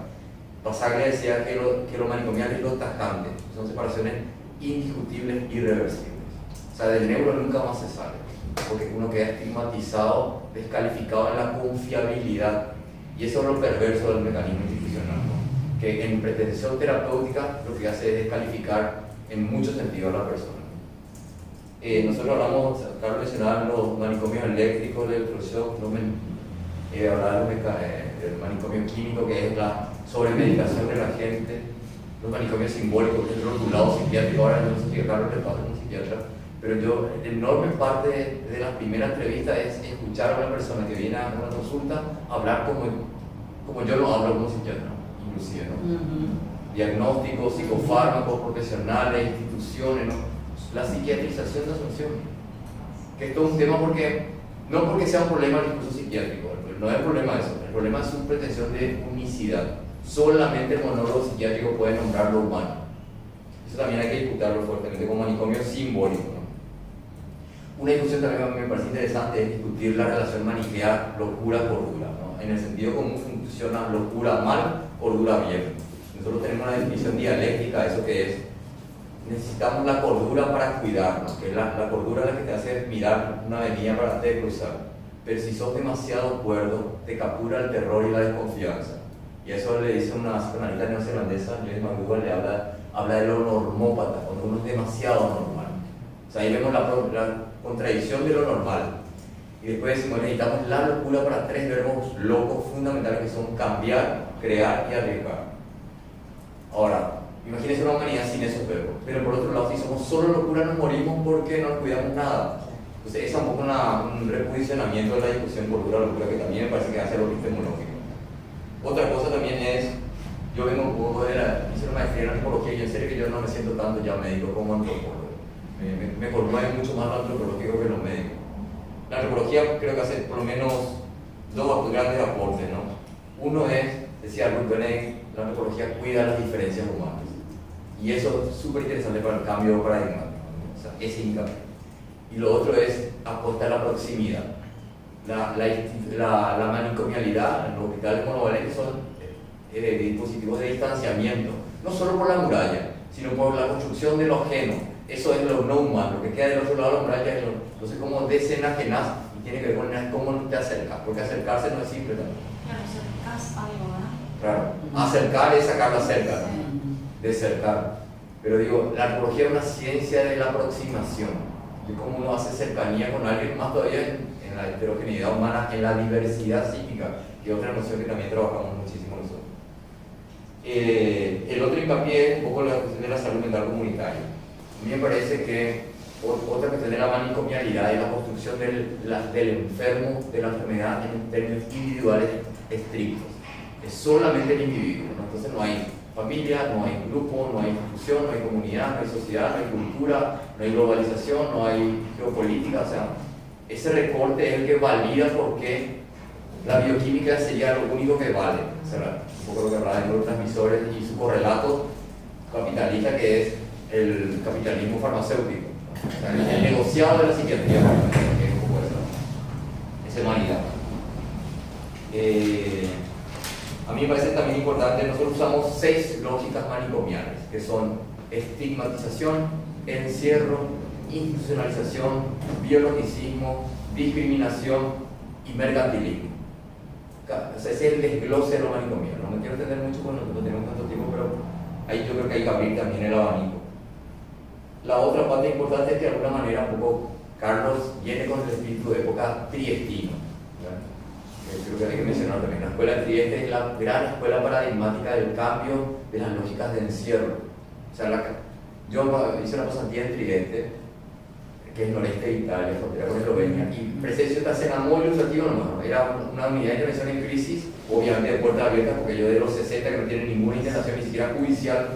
Pasaglia decía que lo manicomial es lo tajante, son separaciones indiscutibles, irreversibles. O sea, del neuro nunca más se sale, porque uno queda estigmatizado, descalificado en la confiabilidad, y eso es lo perverso del mecanismo institucional, ¿no? Que en pretensión terapéutica lo que hace es descalificar en muchos sentidos a la persona. Nosotros hablamos, Carlos mencionaba los manicomios eléctricos, el electroshock, hablaba del manicomio químico, que es la sobremedicación de la gente, los manicomios simbólicos, que es el rotulado psiquiátrico. Ahora no sé si a Carlos le pasa como psiquiatra, pero yo, enorme parte de la primera entrevista es escuchar a una persona que viene a una consulta hablar como yo no hablo como psiquiatra, inclusive, ¿no? Diagnósticos, psicofármacos, profesionales, instituciones, ¿no? La psiquiatrización de asunción, que es todo un tema no porque sea un problema del discurso psiquiátrico, no es el problema de eso, el problema es su pretensión de unicidad. Solamente el monólogo psiquiátrico puede nombrar lo humano. Eso también hay que discutirlo fuertemente como manicomio simbólico, ¿no? Una discusión también me parece interesante es discutir la relación maniquea locura-cordura, ¿no? En el sentido común funciona locura mal, cordura bien. Nosotros tenemos una definición dialéctica de eso que es: necesitamos la cordura para cuidarnos, que es la cordura la que te hace mirar una avenida para antes de cruzar. Pero si sos demasiado cuerdo, te captura el terror y la desconfianza. Y eso le dice una psicoanalista neozelandesa, Joyce McDougall, le habla de lo normópata, cuando uno es demasiado normal. O sea, ahí vemos la contradicción de lo normal. Y después decimos, necesitamos la locura para 3 verbos locos fundamentales que son cambiar, crear y arriesgar. Ahora, imagínense una humanidad sin esos verbos, pero por otro lado, si somos solo locura, nos morimos porque no nos cuidamos nada. Entonces, es un poco un reposicionamiento de la discusión cordura-locura que también me parece que hace lo epistemológico. Otra cosa también es, yo vengo un poco hice una maestría en antropología y en serio que yo no me siento tanto ya médico como antropólogo. Me conmueve mucho más lo antropológico que lo médico. La antropología creo que hace por lo menos 2 grandes aportes, ¿no? Uno es, decía Ruth Benedict, la antropología cuida las diferencias humanas. Y eso es súper interesante para el cambio paradigmático, ¿no? O sea, ese hincapié. Y lo otro es apostar a la proximidad. La manicomialidad, los hospitales monovalentes son dispositivos de distanciamiento, no solo por la muralla, sino por la construcción de lo ajeno. Eso es lo no humano, lo que queda del otro lado de la muralla es entonces cómo desenajenas y tiene que ver con cómo te acercas, porque acercarse no es simple también. Claro, acercas algo, ¿verdad? Claro, acercar es sacarla cerca, de cercar. Pero digo, la arqueología es una ciencia de la aproximación, de cómo uno hace cercanía con alguien, más todavía en la heterogeneidad humana, en la diversidad psíquica, que es otra noción que también trabajamos muchísimo nosotros. El otro hincapié es un poco la cuestión de la salud mental comunitaria. A mí me parece que otra cuestión de la manicomialidad y la construcción del enfermo, de la enfermedad en términos individuales estrictos. Es solamente el individuo, ¿no? Entonces no hay familia, no hay grupo, no hay institución, no hay comunidad, no hay sociedad, no hay cultura, no hay globalización, no hay geopolítica. O sea, ese recorte es el que valida por qué la bioquímica sería lo único que vale. O sea, un poco lo que hablaba de neurotransmisores y su correlato capitalista, que es el capitalismo farmacéutico. O sea, el negociado de la psiquiatría, que es un poco esa humanidad. A mí me parece también importante, nosotros usamos 6 lógicas manicomiales, que son estigmatización, encierro, institucionalización, biologicismo, discriminación y mercantilismo. O sea, ese es el desglose de lo manicomial. No me quiero entender mucho con no tenemos tanto tiempo, pero ahí yo creo que hay que abrir también el abanico. La otra parte importante es que de alguna manera un poco Carlos viene con el espíritu de época triestino. Creo que hay que mencionar también. La escuela de Trieste es la gran escuela paradigmática del cambio de las lógicas de encierro. O sea, yo hice una pasantía en Trieste, que es noreste de Italia, frontera con Eslovenia, y presencio esta escena muy ilustrativa nomás. Era una unidad de intervención en crisis, obviamente de puertas abiertas, porque yo de los 60 que no tienen ninguna internación, ni siquiera judicial,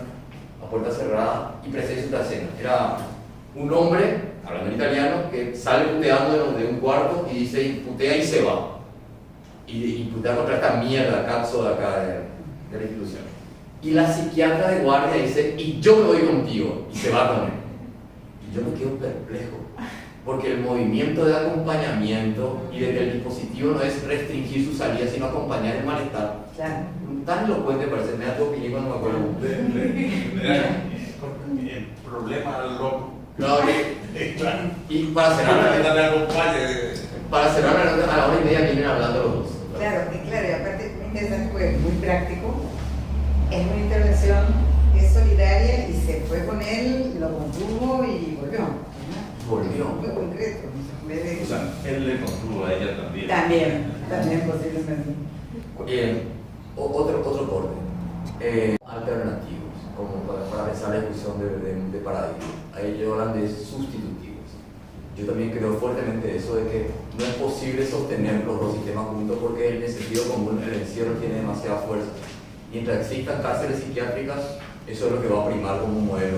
a puerta cerrada, y presencio esta escena. Era un hombre, hablando en italiano, que sale puteando de un cuarto y dice, y putea y se va. Y putea contra esta mierda, cazzo de acá de la institución. Y la psiquiatra de guardia dice, y yo me voy contigo, y se va con él. Y yo me quedo perplejo, porque el movimiento de acompañamiento y de que el dispositivo no es restringir su salida, sino acompañar el malestar. Claro. Tan elocuente parece, me da tu opinión cuando me acuerdo. El problema del loco. Claro, Claro. y para cerrar, te acompañe. a la hora y media vienen hablando los dos. Claro, y claro, y aparte es muy interesante porque es muy práctico, es una intervención, es solidaria y se fue con él, lo contuvo y volvió. ¿No? Volvió. Muy concreto. En vez de... O sea, él le contuvo a ella también. También posiblemente. Otro corte. Alternativos, como para pensar la discusión de paradigma. Ahí ellos hablan de sustitutivos. Yo también creo fuertemente eso de que no es posible sostener los dos sistemas juntos porque en el sentido común el encierro tiene demasiada fuerza. Mientras existan cárceles psiquiátricas, eso es lo que va a primar como un modelo.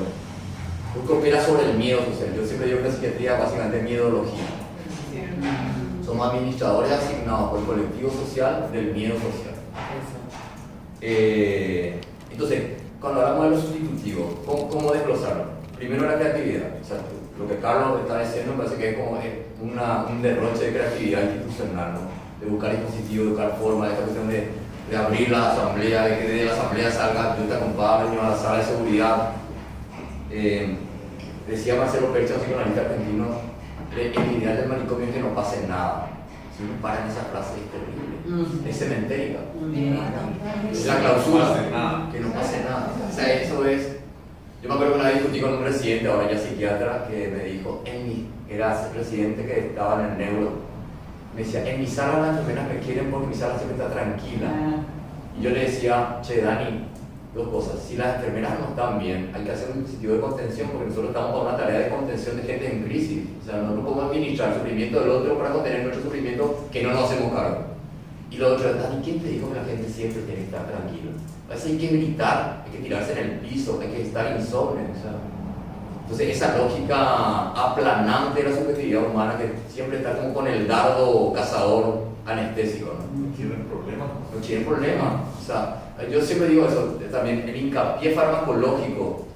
Porque opera sobre el miedo social. Yo siempre digo que la psiquiatría básicamente es miedología. Somos administradores asignados por el colectivo social del miedo social. Entonces, cuando hablamos de lo sustitutivo, ¿cómo desglosarlo? Primero la creatividad. O sea, lo que Carlos está diciendo me parece que es como un derroche de creatividad institucional, ¿no? De buscar dispositivos, de buscar formas, de esta cuestión de abrir la asamblea, de que de la asamblea salga, yo te acompaño a la sala de seguridad. Decía Marcelo Percha, un psicoanalista argentino, el ideal del manicomio es que no pase nada. Si uno para en esa frase es terrible, es cementérica. Es la clausura, que no pase nada. O sea, eso es. Yo me acuerdo que una vez discutí con un residente, ahora ya psiquiatra, que me dijo, era ese residente que estaba en el neuro, me decía, en mi sala las enfermeras me quieren porque mi sala siempre está tranquila. Y yo le decía, che, Dani, dos cosas, si las enfermeras no están bien, hay que hacer un dispositivo de contención porque nosotros estamos para una tarea de contención de gente en crisis. O sea, no podemos administrar el sufrimiento del otro para contener nuestro sufrimiento que no nos hacemos cargo. Y lo otro es, Dani, ¿quién te dijo que la gente siempre tiene que estar tranquila? A veces hay que gritar, hay que tirarse en el piso, hay que estar insomne. O sea. Entonces esa lógica aplanante de la subjetividad humana que siempre está como con el dardo cazador anestésico, ¿no? No tienen problema. No tienen problema. O sea, yo siempre digo eso, también el hincapié farmacológico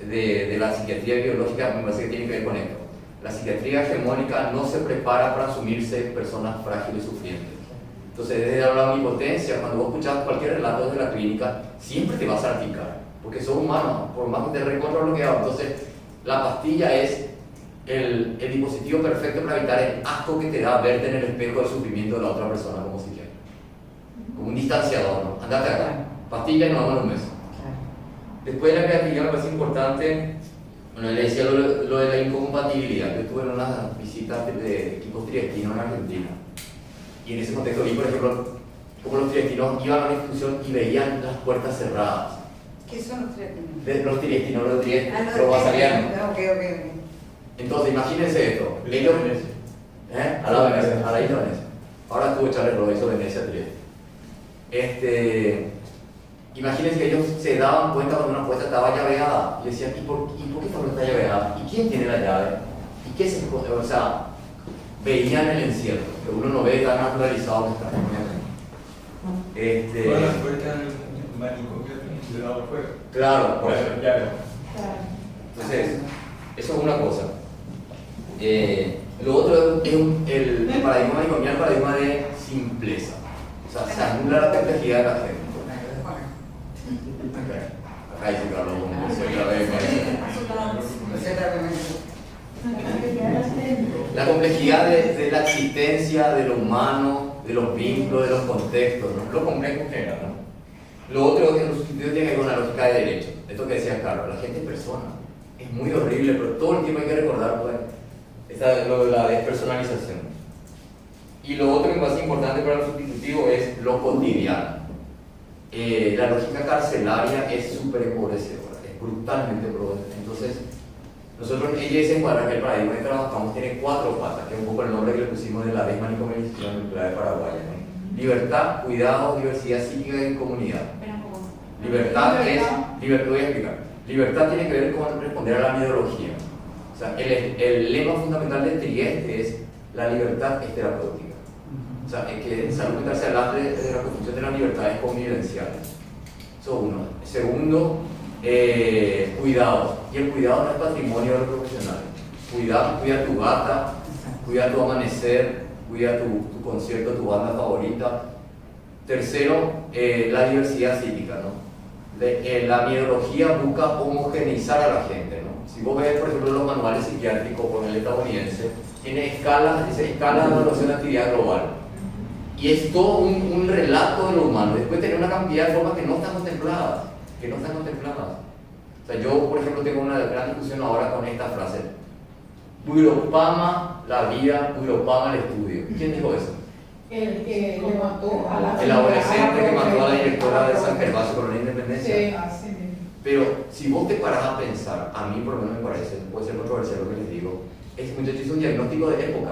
de la psiquiatría biológica me parece que tiene que ver con esto. La psiquiatría hegemónica no se prepara para asumirse personas frágiles y sufrientes. Entonces, desde la omnipotencia, cuando vos escuchás cualquier relato de la clínica, siempre te vas a salpicar, porque sos humano, por más que te recontra bloqueado. Entonces, la pastilla es el dispositivo perfecto para evitar el asco que te da verte en el espejo del sufrimiento de la otra persona como psiquiatra. Como un distanciador, ¿no? Andate acá, pastilla y nos vamos en un mes. Después de la creatividad me parece importante, bueno, le decía lo de la incompatibilidad. Yo estuve en unas visitas de equipos triestinos en Argentina. Y en ese contexto vi, por ejemplo, cómo los triestinos iban a una institución y veían las puertas cerradas. ¿Qué son los triestinos? Los triestinos, los triestinos, Los los basalianos. Ok. Entonces, imagínense esto. Ellos, a la Venecia, a la isla Venecia. Ahora estuvo Charles Robinson, Venecia, Trieste. Imagínense que ellos se daban cuenta cuando una puerta estaba llaveada y decían, ¿y por qué esta puerta está llaveada? ¿Y quién tiene la llave? ¿Y qué se esconde? O sea, veían el encierro, que uno no ve tan naturalizado que está. Todas las puertas en el manicomio se daban afuera. Claro, por eso. Ya veo. Entonces, eso es una cosa. Lo otro es el paradigma manicomial, el paradigma de simpleza. O sea, se anula la complejidad de la gente. Acá dice Carlos, como soy la vez. La complejidad de la existencia, de lo humano, de los vínculos, de los contextos, ¿no? Lo complejo que era, ¿no? Lo otro que en los sentidos tiene que ver con la lógica de derecho. Esto que decía Carlos, la gente es persona. Es muy horrible, pero todo el tiempo hay que recordar pues, lo de la despersonalización. Y lo otro que más importante para el sustitutivo es lo cotidiano. La lógica carcelaria es súper empobrecedora, es brutalmente empobrecedora. Entonces, nosotros en IES encuadra que el paradigma que trabajamos tiene 4 patas, que es un poco el nombre que le pusimos de la desmanicomialización en clave paraguaya, ¿no? Libertad, cuidado, diversidad psíquica y comunidad. Libertad es, voy a explicar. Libertad tiene que ver con responder a la metodología. O sea, el lema fundamental de Trieste es la libertad es terapéutica. O sea, es que en salud mental se habla de la construcción de las libertades convivenciales. Eso uno. Segundo, cuidado. Y el cuidado no es patrimonio de los profesionales. Cuida tu gata, cuida tu amanecer, cuida tu concierto, tu banda favorita. Tercero, la diversidad psíquica, ¿no? La mineralogía busca homogeneizar a la gente, ¿no? Si vos ves, por ejemplo, los manuales psiquiátricos con el estadounidense, tiene escalas, dice escala de evaluación de actividad global. Y es todo un relato de lo humano. Después tiene una cantidad de formas que no están contempladas. O sea, yo, por ejemplo, tengo una gran discusión ahora con esta frase. Buiropama la vida, Buiropama el estudio. ¿Quién dijo eso? El que le mató a la... El adolescente que mató a la directora de San Gervasio con la Independencia. Sí, así mismo. Pero si vos te parás a pensar, a mí por lo menos me parece, puede ser controversial lo que les digo, este muchacho hizo un diagnóstico de época.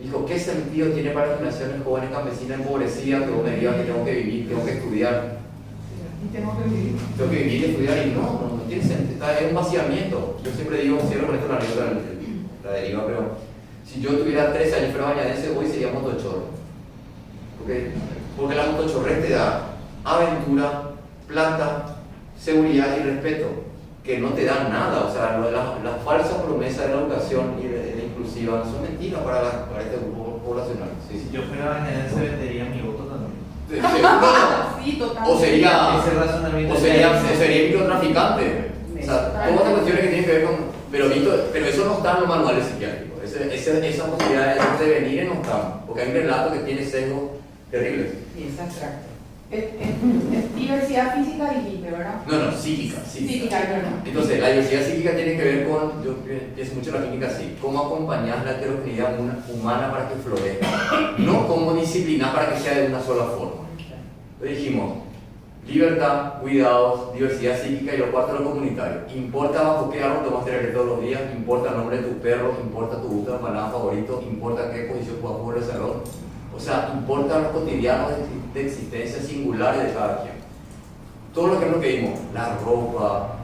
Dijo, ¿qué sentido tiene para generaciones jóvenes campesinas empobrecidas que vos me digas que tengo que vivir, tengo que estudiar? Y tengo que vivir. Tengo que vivir y estudiar y no tiene sentido, es un vaciamiento. Yo siempre digo, cierro con esto la deriva, pero si yo tuviera 13 años fuera bañadense, hoy sería motochorro. Porque la motochorrez te da aventura, plata, seguridad y respeto, que no te dan nada. O sea, las falsas promesas de la educación y de la inclusiva son mentiras para este grupo poblacional. Sí. Si yo fuera bañadense, vendería mi voto también. Sí, totalmente. O sería Ese razonamiento sería microtraficante. O sea, todas estas cuestiones que tienen que ver con. Pero eso no está en los manuales psiquiátricos. Esa posibilidad de devenir no está. Porque hay un relato que tiene sesgos terribles. Y es abstracto. Es diversidad física, dijiste, ¿verdad? No, psíquica. Psíquica, perdón. Entonces, la diversidad psíquica tiene que ver con, yo pienso mucho en la clínica así, cómo acompañar la heterogeneidad humana para que florezca, no cómo disciplinar para que sea de una sola forma. Entonces dijimos, libertad, cuidados, diversidad psíquica y lo cuarto lo comunitario. Importa bajo qué árbol tomas terapia todos los días, importa el nombre de tu perro, importa tu gusto de empanada favorito, importa qué posición juegas por el salón. O sea, importa los cotidianos de existencia singulares de cada quien. Todo lo ejemplos que vimos, la ropa,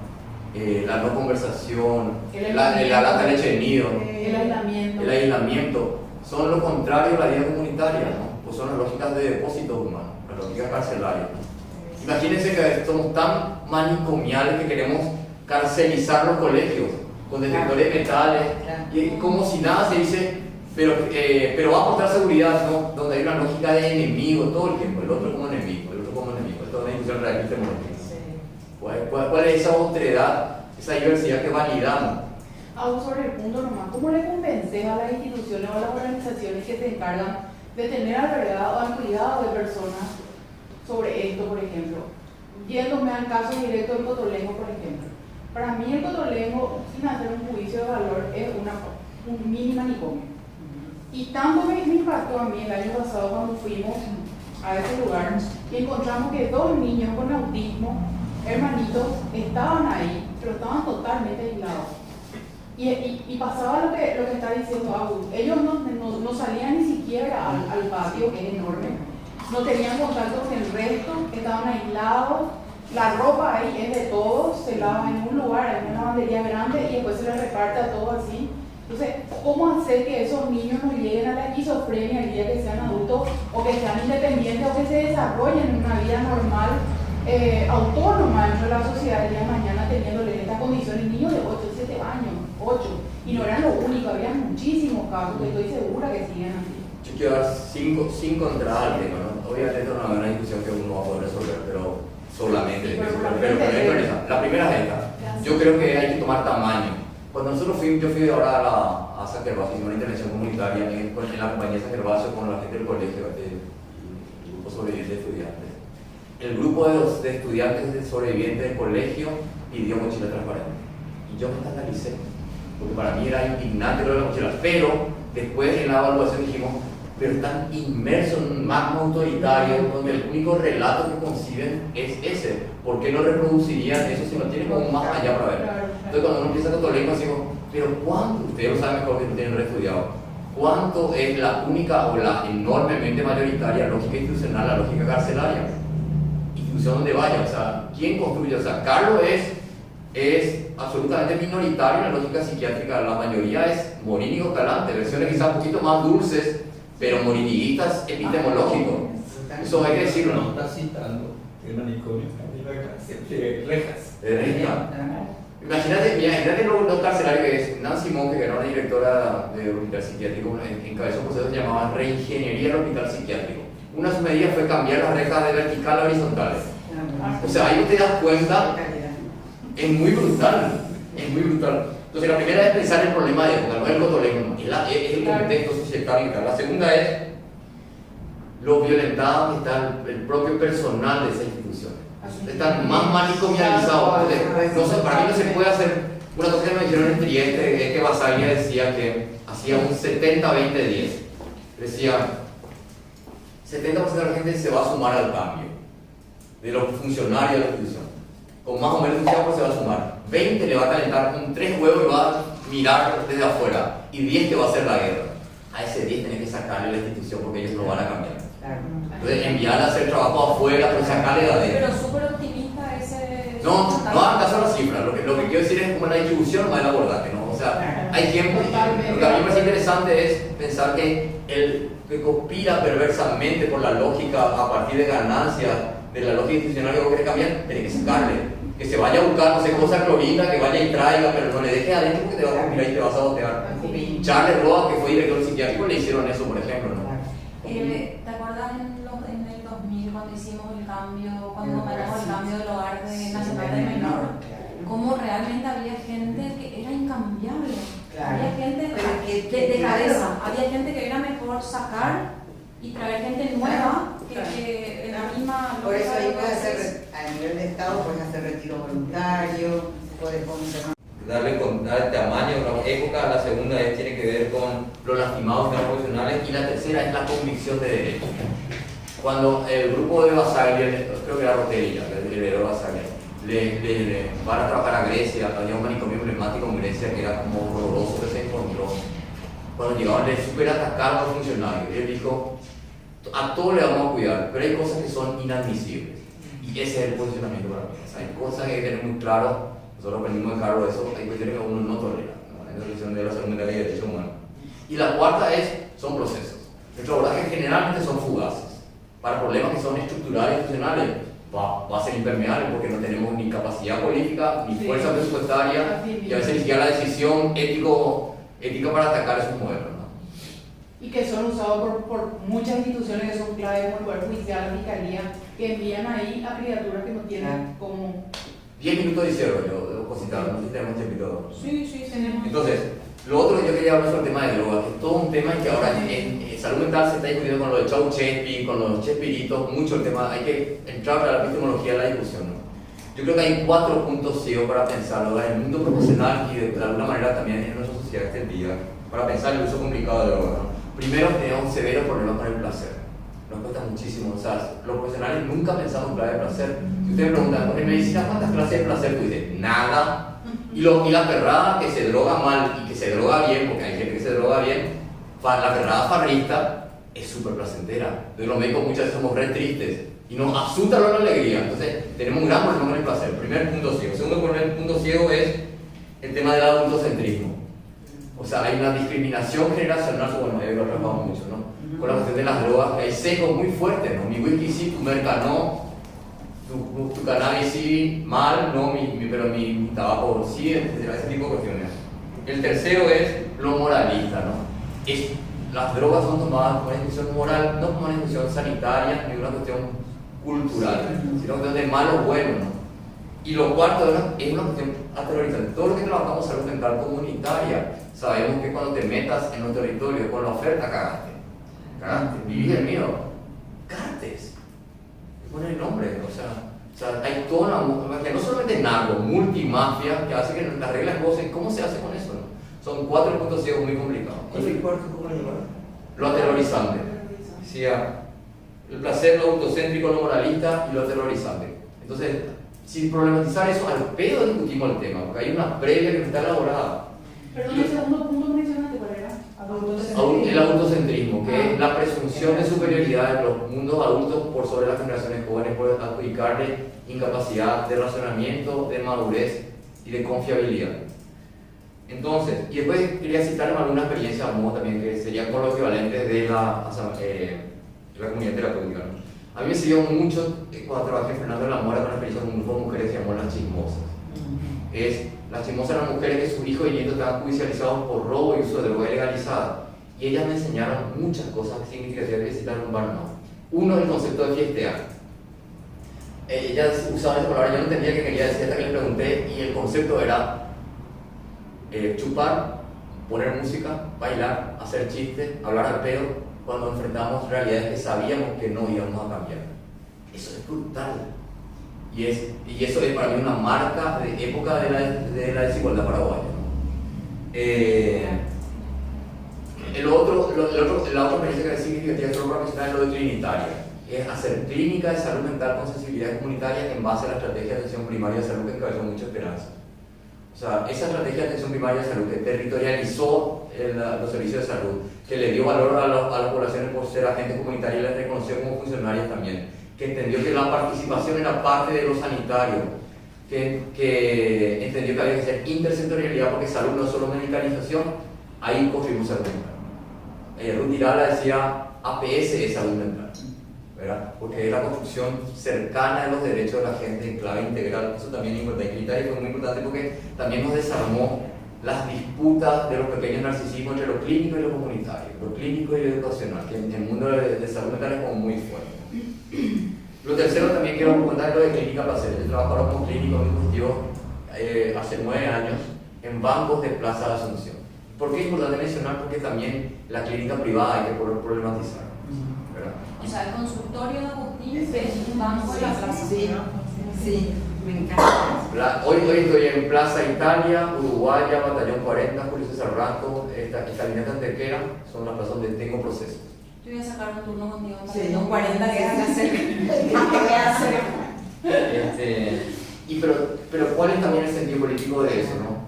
la no conversación, la lata de leche de nido, el aislamiento, son lo contrario a la vida comunitaria, ¿no? Pues son las lógicas de depósitos humanos, las lógicas carcelarias, ¿no? Imagínense que somos tan manicomiales que queremos carcelizar los colegios con detectores de metales, y como si nada se dice, Pero va a mostrar seguridad, ¿no? Donde hay una lógica de enemigo todo el tiempo, el otro como enemigo, el otro como enemigo. Esto es una discusión real epistemológica. ¿Cuál es esa otredad, esa diversidad que validamos? Aún sobre el punto nomás, ¿cómo le convences a las instituciones o a las organizaciones que se encargan de tener albergado o al cuidado de personas sobre esto, por ejemplo? Yéndome al caso directo del cotolengo, por ejemplo. Para mí el cotolengo, sin hacer un juicio de valor, es un mini manicomio. Y tanto me impactó a mí el año pasado cuando fuimos a ese lugar y encontramos que 2 niños con autismo, hermanitos, estaban ahí, pero estaban totalmente aislados. Y pasaba lo que está diciendo Agus. Ellos no salían ni siquiera al patio, que es enorme. No tenían contacto con el resto, estaban aislados. La ropa ahí es de todos, se lava en un lugar, en una lavandería grande y después se les reparte a todos así. Entonces, ¿cómo hacer que esos niños no lleguen a la esquizofrenia el día que sean adultos o que sean independientes o que se desarrollen en una vida normal, autónoma dentro de la sociedad el día de mañana teniéndole estas condiciones? Niños de 8, 7 años, 8, y no eran los únicos, había muchísimos casos que estoy segura que siguen así. Yo quiero dar 5 entradas al tema, ¿no? Obviamente esto no es una discusión que uno va a poder resolver, pero solamente. La primera es esta. Yo creo que hay que tomar tamaño. Cuando nosotros yo fui ahora a San Gervasio, hicimos una intervención comunitaria en la compañía San Gervasio con la gente del colegio, el grupo sobreviviente de estudiantes. El grupo de estudiantes sobrevivientes del colegio pidió mochila transparente. Y yo me escandalicé, porque para mí era indignante lo de la mochila. Pero después en la evaluación dijimos, pero están inmersos en un magma autoritario donde el único relato que conciben es ese. ¿Por qué no reproducirían eso si no tienen como más allá para ver? Entonces cuando uno empieza con Cotolengo decimos, pero ¿cuánto? Ustedes lo saben mejor que no tienen reestudiado. ¿Cuánto es la única o la enormemente mayoritaria lógica institucional, la lógica carcelaria? Institución donde vaya, o sea, ¿quién construye? O sea, Carlos es absolutamente minoritario en la lógica psiquiátrica. La mayoría es morínigo calante, versiones quizás un poquito más dulces, pero moriniguistas epistemológicos. Eso hay que decirlo, No ¿no? está citando el manicomio de rejas. Imagínate lo carcelario que es. Nancy Monge, que era una directora del hospital psiquiátrico, encabezó un proceso que se llamaba reingeniería del hospital psiquiátrico. Una de sus medidas fue cambiar las rejas de vertical a horizontales. O sea, ahí te das cuenta, es muy brutal, es muy brutal. Entonces, la primera es pensar el problema de época, no el cotolengo, es el contexto societario. La segunda es lo violentado que está el propio personal de esa institución. Están más manicomializados. No sé, para mí no se puede hacer. Una cosa que me dijeron en Trieste es que Basaglia decía que hacía un 70-20-10. Decía, 70% de la gente se va a sumar al cambio, de los funcionarios de la institución. Con más o menos un 100% se va a sumar. 20 le va a calentar con 3 huevos y va a mirar desde afuera. Y 10 que va a hacer la guerra. A ese 10 tenés que sacarle la institución porque ellos no van a cambiar. Entonces, enviarle a hacer trabajo afuera, pero sacarle de adentro. Pero súper optimista ese. No hagan caso a las cifras. Lo que quiero decir es como la distribución más el abordaje, ¿no? O sea, hay tiempo. Lo que a mí me parece interesante es pensar que el que conspira perversamente por la lógica a partir de ganancias de la lógica institucional que vos querés cambiar, tiene que sacarle. Que se vaya a buscar, no sé, cosas clorina, que vaya y traiga, pero no le dejes adentro porque te va a conspirar y te vas a botear. Charles Roa, que fue director psiquiátrico, le hicieron eso, por ejemplo, ¿no? ¿Te acuerdas en el 2000 cuando hicimos el cambio, cuando tomamos el cambio del hogar nacional del menor? Cómo realmente había gente que era incambiable. Había gente de cabeza, había gente que era mejor sacar y traer gente nueva que en la misma. Por eso ahí puedes hacer, a nivel de Estado, puedes hacer retiro voluntario, puedes poner. Darle tamaño, la época. La segunda tiene que ver con los lastimados profesionales y la tercera es la convicción de derecho. Cuando el grupo de Basaglia, creo que era Rotería, el heredero de Basaglia, le van a trabajar a Grecia, había un manicomio emblemático en Grecia que era como horroroso que se encontró. Cuando llegaban le super atacaron a los funcionarios. Él dijo, a todos le vamos a cuidar, pero hay cosas que son inadmisibles. Y ese es el posicionamiento para mí. O sea, hay cosas que hay que tener muy claro. Nosotros aprendimos de Carlos eso, hay cuestiones que uno no tolera, ¿no? En la relación de la salud mental y de derechos humanos. Y la cuarta son procesos. Nuestros abordajes generalmente son fugaces. Para problemas que son estructurales y institucionales, va a ser impermeable porque no tenemos ni capacidad política, ni fuerza presupuestaria, y a veces ni siquiera la decisión ética para atacar esos modelos, ¿no? y que son usados por muchas instituciones que son clave, como el Poder Judicial, la Fiscalía, que envían ahí a criaturas que no tienen como... 10 minutos y cierro yo, cosita, no sé si tenemos tiempito. Sí, tenemos. Entonces, lo otro que yo quería hablar sobre el tema de drogas, que es todo un tema que ahora en salud mental se está discutiendo con lo de Chau-Chespi, con los chespiritos, mucho el tema, hay que entrar a la epistemología de la discusión, ¿no? Yo creo que hay 4 puntos ciegos para pensarlo en el mundo profesional y de alguna manera también en nuestra sociedad extendida, para pensar el uso complicado de drogas, ¿no? Primero, tenemos un severo problema con el placer. Nos cuesta muchísimo, o sea, los profesionales nunca pensamos en clave de placer. Si ustedes me preguntan, en medicina, ¿cuántas clases de placer? Tú dices, nada. Y la perrada que se droga mal y que se droga bien, porque hay gente que se droga bien, la perrada farrista es súper placentera. Entonces los médicos muchas veces somos re tristes y nos asusta la alegría. Entonces tenemos un gran problema con el placer. Primer punto ciego. Segundo punto ciego es el tema del adultocentrismo. O sea, hay una discriminación generacional, bueno, yo lo he trabajado mucho, ¿no? Con la cuestión de las drogas, hay sesgos muy fuertes, ¿no? Mi whisky sí, tu merca no, tu cannabis sí, mal, no, pero mi tabaco sí, etcétera, ese tipo de cuestiones. El tercero es lo moralista, ¿no? Las drogas son tomadas como una discusión moral, no como una discusión sanitaria, ni una cuestión cultural, sino una cuestión de malo o bueno, ¿no? Y lo cuarto es una cuestión aterrorizante. Todo lo que trabajamos salud mental comunitaria, sabemos que cuando te metas en un territorio con la oferta, cagaste, vivís el miedo, cartes, pone el nombre, o sea, hay toda una que no solamente narco, multimafia, que hace que las reglas cosas, ¿cómo se hace con eso? ¿No? Son 4 puntos ciegos muy complicados. ¿Y el cuarto cómo lo llamaron? Lo aterrorizante. Decía, el placer, lo autocéntrico, lo moralista y lo aterrorizante. Entonces, sin problematizar eso, al pedo discutimos el tema, porque hay una previa que está elaborada. Perdón, el segundo punto que mencionaste, ¿cuál era? El adultocentrismo, que es la presunción de superioridad de los mundos adultos por sobre las generaciones jóvenes, por adjudicarle incapacidad de razonamiento, de madurez y de confiabilidad. Entonces, y después quería citar alguna experiencia también, que serían con los equivalentes de la comunidad terapéutica, ¿no? A mí me sirvió mucho cuando trabajé en Fernando de la Mora con la experiencia con un grupo de mujeres que se llamó Las Chismosas. Las chismosas eran mujeres que sus hijos y nietos estaban judicializados por robo y uso de droga ilegalizada. Y ellas me enseñaron muchas cosas significativas que citar en un burnout. Uno, el concepto de fiestear. Ellas usaban esa palabra, yo no entendía qué quería decir hasta que les pregunté, y el concepto era chupar, poner música, bailar, hacer chistes, hablar al pedo, cuando enfrentamos realidades que sabíamos que no íbamos a cambiar. Eso es brutal. Y eso es para mí una marca de época de la desigualdad paraguaya. La otra experiencia que es significativa solo para mencionar es lo de clinitaria. Es hacer clínica de salud mental con sensibilidades comunitarias en base a la estrategia de atención primaria de salud que encabezó mucha esperanza. O sea, esa estrategia de atención primaria de salud que territorializó los servicios de salud, que le dio valor a las poblaciones por ser agentes comunitarios y las reconoció como funcionarias también, que entendió que la participación era parte de lo sanitario, que entendió que había que hacer intersectorialidad porque salud no es solo medicalización, ahí construimos salud mental. Ruth Irala decía, APS es salud mental, ¿verdad? Porque es la construcción cercana de los derechos de la gente en clave integral. Eso también es importante. Y fue muy importante porque también nos desarmó las disputas de los pequeños narcisismos entre lo clínico y lo comunitario, lo clínico y lo educacional, que en el mundo de salud mental es como muy fuerte. Lo tercero también quiero contar es lo de clínica placer. Yo trabajo ahora como clínico hace 9 años en bancos de Plaza de Asunción. ¿Por qué es importante mencionar? Porque también la clínica privada hay que problematizar, ¿verdad? O sea, el consultorio de Agustín es un banco de la plaza. Sí, me encanta. Hoy estoy en Plaza Italia, Uruguaya, Batallón 40, Julio César Ranco, esta línea Antequera, son las plazas donde tengo procesos. Yo voy a sacar un turno contigo para Sí, los 40 que van a hacer. ¿Qué voy a hacer? Pero ¿cuál es también el sentido político de eso, no?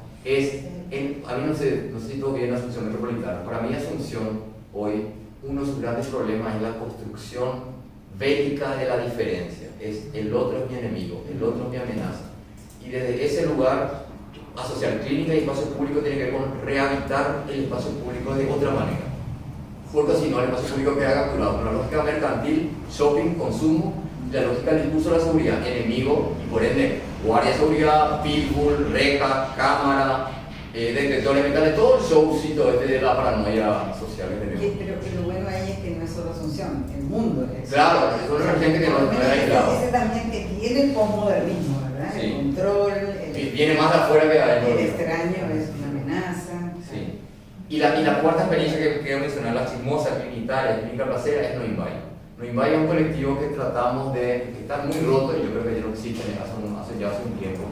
A mí no sé si todo viene en Asunción Metropolitana. Para mí Asunción hoy, uno de sus grandes problemas es la construcción bélica de la diferencia. Es el otro es mi enemigo, el otro es mi amenaza. Y desde ese lugar, asociar clínica y espacio público tiene que ver con rehabilitar el espacio público de otra manera. Porque si no, el espacio público queda capturado. Con la lógica mercantil, shopping, consumo, la lógica del discurso de la seguridad, enemigo y por ende, guardia de seguridad, pitbull, reja, cámara, detectores mentales, todo el showcito de la paranoia social que tenemos. Pero que lo bueno ahí es que no es solo Asunción, el mundo es. Claro, es una gente que no es aislado. Ese también que tiene el posmodernismo, ¿verdad? Sí. El control, Viene más de afuera que de adentro. el extraño es una amenaza. Sí. Y la cuarta experiencia que quiero mencionar, la chismosa, clínica placera, es Noimbay. Noimbay es un colectivo que tratamos que está muy roto, y yo creo que ya no existe hace un tiempo,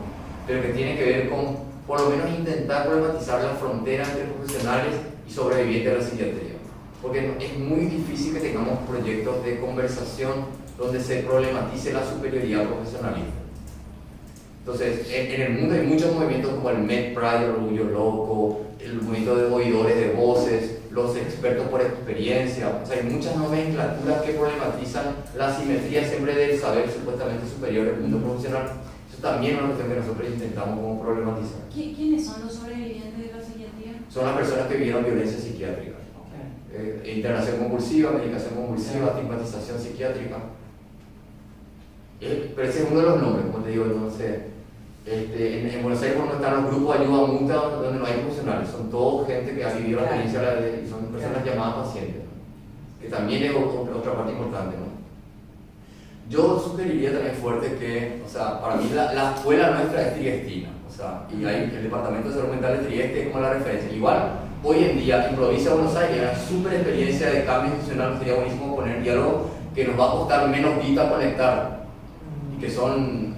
pero que tiene que ver con, por lo menos, intentar problematizar la frontera entre profesionales y sobrevivientes de la psiquiatría. Porque es muy difícil que tengamos proyectos de conversación donde se problematice la superioridad profesionalista. Entonces, en el mundo hay muchos movimientos como el MedPride, el Orgullo Loco, el movimiento de oidores de voces, los expertos por experiencia. O sea, hay muchas nomenclaturas que problematizan la asimetría siempre del saber supuestamente superior del mundo profesional. Eso también es una cuestión que nosotros intentamos como problematizar. ¿Quiénes son los sobrevivientes de la psiquiatría? Son las personas que vivieron violencia psiquiátrica. Internación convulsiva, medicación convulsiva, estigmatización psiquiátrica. Pero ese es uno de los nombres, como te digo, no sé. En Buenos Aires no están los grupos de ayuda mutua donde no hay profesionales, son todos gente que ha vivido la experiencia y son personas llamadas pacientes, ¿no? Que también es otra parte importante, ¿no? Yo sugeriría también fuerte que, o sea, para mí la escuela nuestra es triestina, o sea, y ahí el departamento de salud mental de Trieste es como la referencia. Igual, hoy en día en Provincia de Buenos Aires hay una super experiencia de cambio institucional, sería buenísimo poner diálogo, que nos va a costar menos guita conectar, y que son,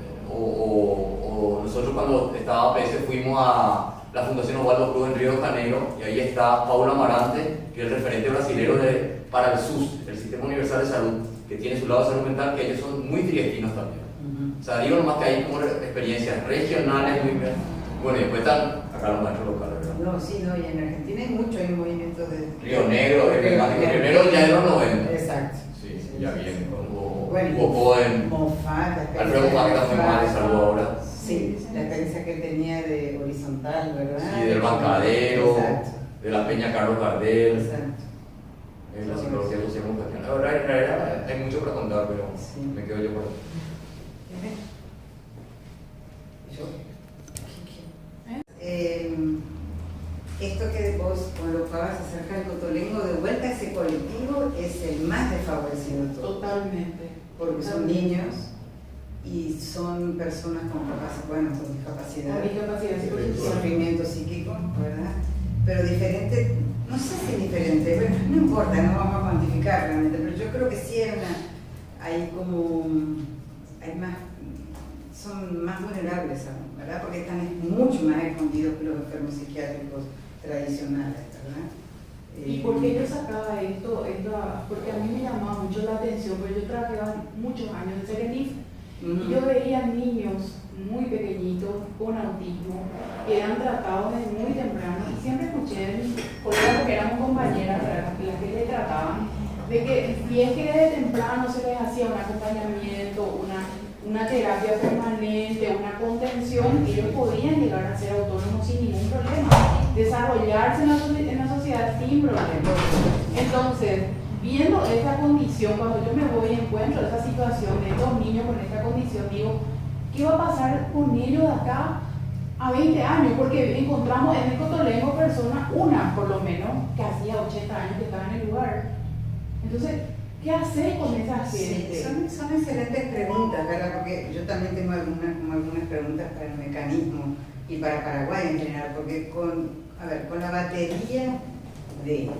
nosotros cuando estaba APS fuimos a la Fundación Osvaldo Cruz en Río de Janeiro, y ahí está Paula Amarante, que es el referente brasileño para el SUS, el Sistema Universal de Salud, que tiene su lado de salud mental, que ellos son muy triestinos también. O sea, digo nomás que hay como experiencias regionales muy bien. Bueno, y después están acá los maestros locales, ¿verdad? No, sí, no, y en Argentina hay mucho, hay un movimiento de... Río Negro, emblemático. Río Negro ya de los 90. Exacto. Sí, ya bien, con Bueno, Hugo Cohen, Moffat, Alfredo Moffat, que está muy mal de salud ahora. Sí, la experiencia que él tenía de horizontal, ¿verdad? Sí, del bancadero, Exacto. de la Peña Carlos Gardel, Exacto. en la psicología social computacional. La verdad, en realidad hay mucho para contar, pero Sí. me quedo yo por ahí. Esto que vos colocabas acerca del cotolengo, de vuelta a ese colectivo, es el más desfavorecido de todos. Totalmente. Porque son niños y son personas con discapacidad, Con discapacidad psicológica. sufrimiento psíquico, ¿verdad? Pero diferente, no sé si es diferente, bueno, no importa, no vamos a cuantificar realmente, pero yo creo que sí son más vulnerables, ¿verdad? Porque están mucho más escondidos que los enfermos psiquiátricos tradicionales, ¿verdad? ¿Y por qué yo sacaba esto? Porque a mí me llamaba mucho la atención, porque yo trabajé muchos años en Serenif, y yo veía niños muy pequeñitos con autismo que eran tratados desde muy temprano, y siempre escuché de mis colegas, porque éramos compañeras, las que le trataban, de que si es que desde temprano se les hacía un acompañamiento, una terapia permanente, una contención, ellos podían llegar a ser autónomos sin ningún problema, desarrollarse en la sociedad sin problema. Entonces, viendo esa condición, cuando yo me voy y encuentro esa situación de estos niños con esta condición, digo, ¿qué va a pasar con ellos de acá a 20 años? Porque encontramos en el Cotolengo personas, una por lo menos, que hacía 80 años que estaba en el lugar. Entonces, ¿qué hacer con esa gente? Sí, son excelentes preguntas, ¿verdad? Porque yo también tengo algunas preguntas para el mecanismo y para Paraguay en general, porque con la batería de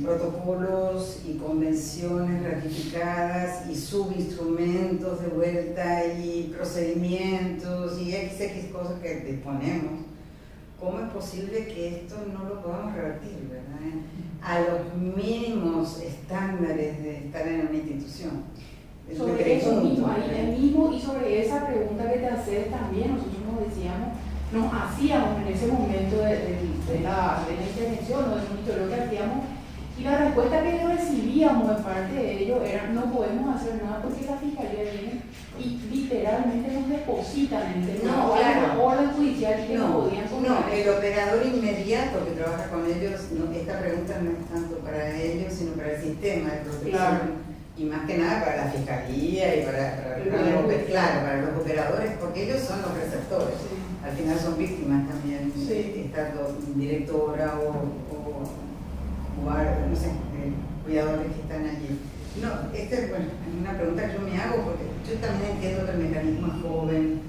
protocolos y convenciones ratificadas y subinstrumentos de vuelta y procedimientos y XX cosas que disponemos, ¿cómo es posible que esto no lo podamos revertir, verdad? A los mínimos estándares de estar en una institución. Sobre eso mismo, ahí mismo, y sobre esa pregunta que te haces también, nosotros nos hacíamos en ese momento de la intervención o del monitoreo que hacíamos, y la respuesta que recibíamos de parte de ellos era: no podemos hacer nada porque la fiscalía viene y literalmente nos depositan en el No, hay claro. una orden judicial que no podían No, tomar. el operador inmediato que trabaja con ellos, esta pregunta no es tanto para ellos, sino para el sistema de protección. Claro. Y más que nada para la fiscalía y para los operadores, porque ellos son los receptores. Sí. Al final son víctimas también Sí. esta directora o no sé, cuidadores que están allí. No, esta es una pregunta que yo me hago porque yo también entiendo que el mecanismo es joven